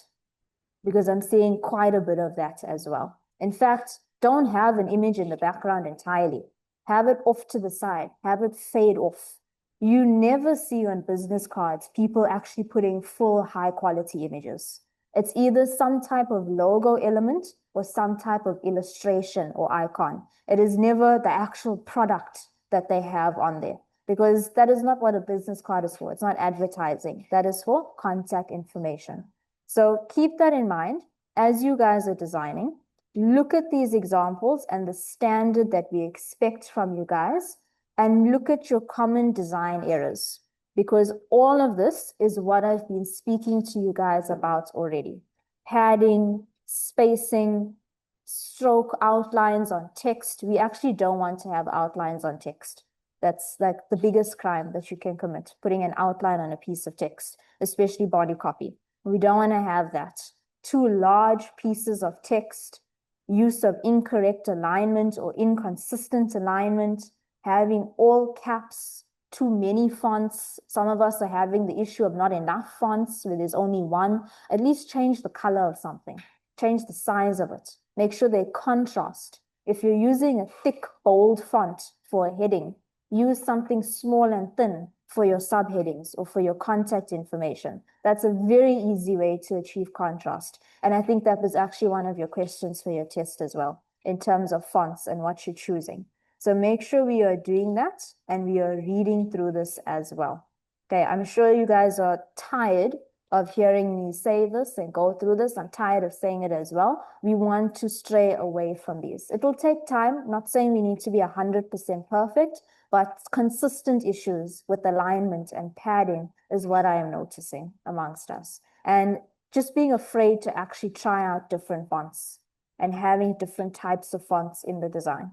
because I'm seeing quite a bit of that as well. In fact, don't have an image in the background entirely. Have it off to the side, have it fade off. You never see on business cards people actually putting full high quality images. It's either some type of logo element or some type of illustration or icon. It is never the actual product that they have on there, because that is not what a business card is for. It's not advertising. That is for contact information. So keep that in mind as you guys are designing. Look at these examples and the standard that we expect from you guys, and look at your common design errors, because all of this is what I've been speaking to you guys about already. Padding, spacing, stroke outlines on text. We actually don't want to have outlines on text. That's like the biggest crime that you can commit, putting an outline on a piece of text, especially body copy. We don't want to have that. Too large pieces of text, use of incorrect alignment or inconsistent alignment, having all caps, too many fonts. Some of us are having the issue of not enough fonts where there's only one. At least change the color of something, change the size of it, make sure they contrast. If you're using a thick, bold font for a heading, use something small and thin for your subheadings or for your contact information. That's a very easy way to achieve contrast. And I think that was actually one of your questions for your test as well, in terms of fonts and what you're choosing. So make sure we are doing that and we are reading through this as well. Okay, I'm sure you guys are tired of hearing me say this and go through this. I'm tired of saying it as well. We want to stray away from these. It will take time. Not saying we need to be 100% perfect, but consistent issues with alignment and padding is what I am noticing amongst us. And just being afraid to actually try out different fonts and having different types of fonts in the design.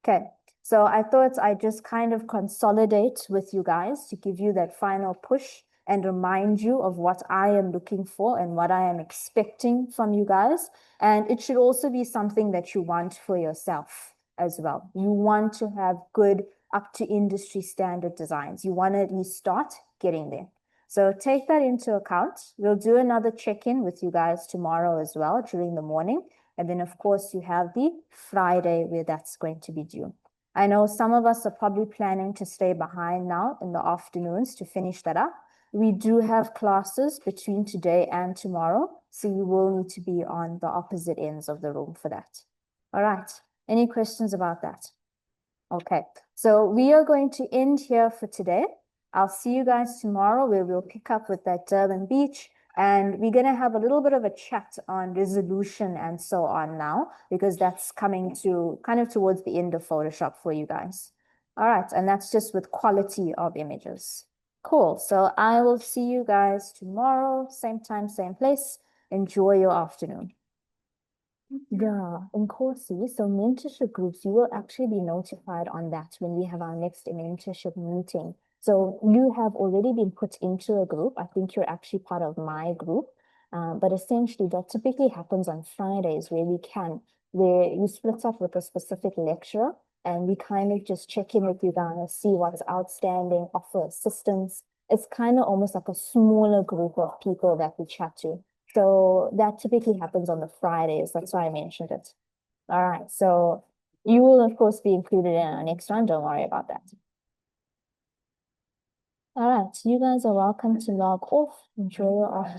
Okay, so I thought I'd just kind of consolidate with you guys to give you that final push and remind you of what I am looking for and what I am expecting from you guys. And it should also be something that you want for yourself as well. You want to have good up to industry standard designs. You want to at least start getting there. So take that into account. We'll do another check-in with you guys tomorrow as well during the morning. And then of course you have the Friday where that's going to be due. I know some of us are probably planning to stay behind now in the afternoons to finish that up. We do have classes between today and tomorrow, so you will need to be on the opposite ends of the room for that. All right, any questions about that? Okay, so we are going to end here for today. I'll see you guys tomorrow where we'll pick up with that Durban Beach, and we're going to have a little bit of a chat on resolution and so on now, because that's coming to kind of towards the end of Photoshop for you guys. All right, and that's just with quality of images. Cool, so I will see you guys tomorrow, same time, same place. Enjoy your afternoon. Yeah, in Corsi, so mentorship groups, you will actually be notified on that when we have our next mentorship meeting. So you have already been put into a group. I think you're actually part of my group. But essentially that typically happens on Fridays where you split up with a specific lecturer and we kind of just check in with you guys, see what's outstanding, offer assistance. It's kind of almost like a smaller group of people that we chat to. So that typically happens on the Fridays. That's why I mentioned it. All right. So you will, of course, be included in our next one. Don't worry about that. All right. You guys are welcome to log off. Enjoy your afternoon.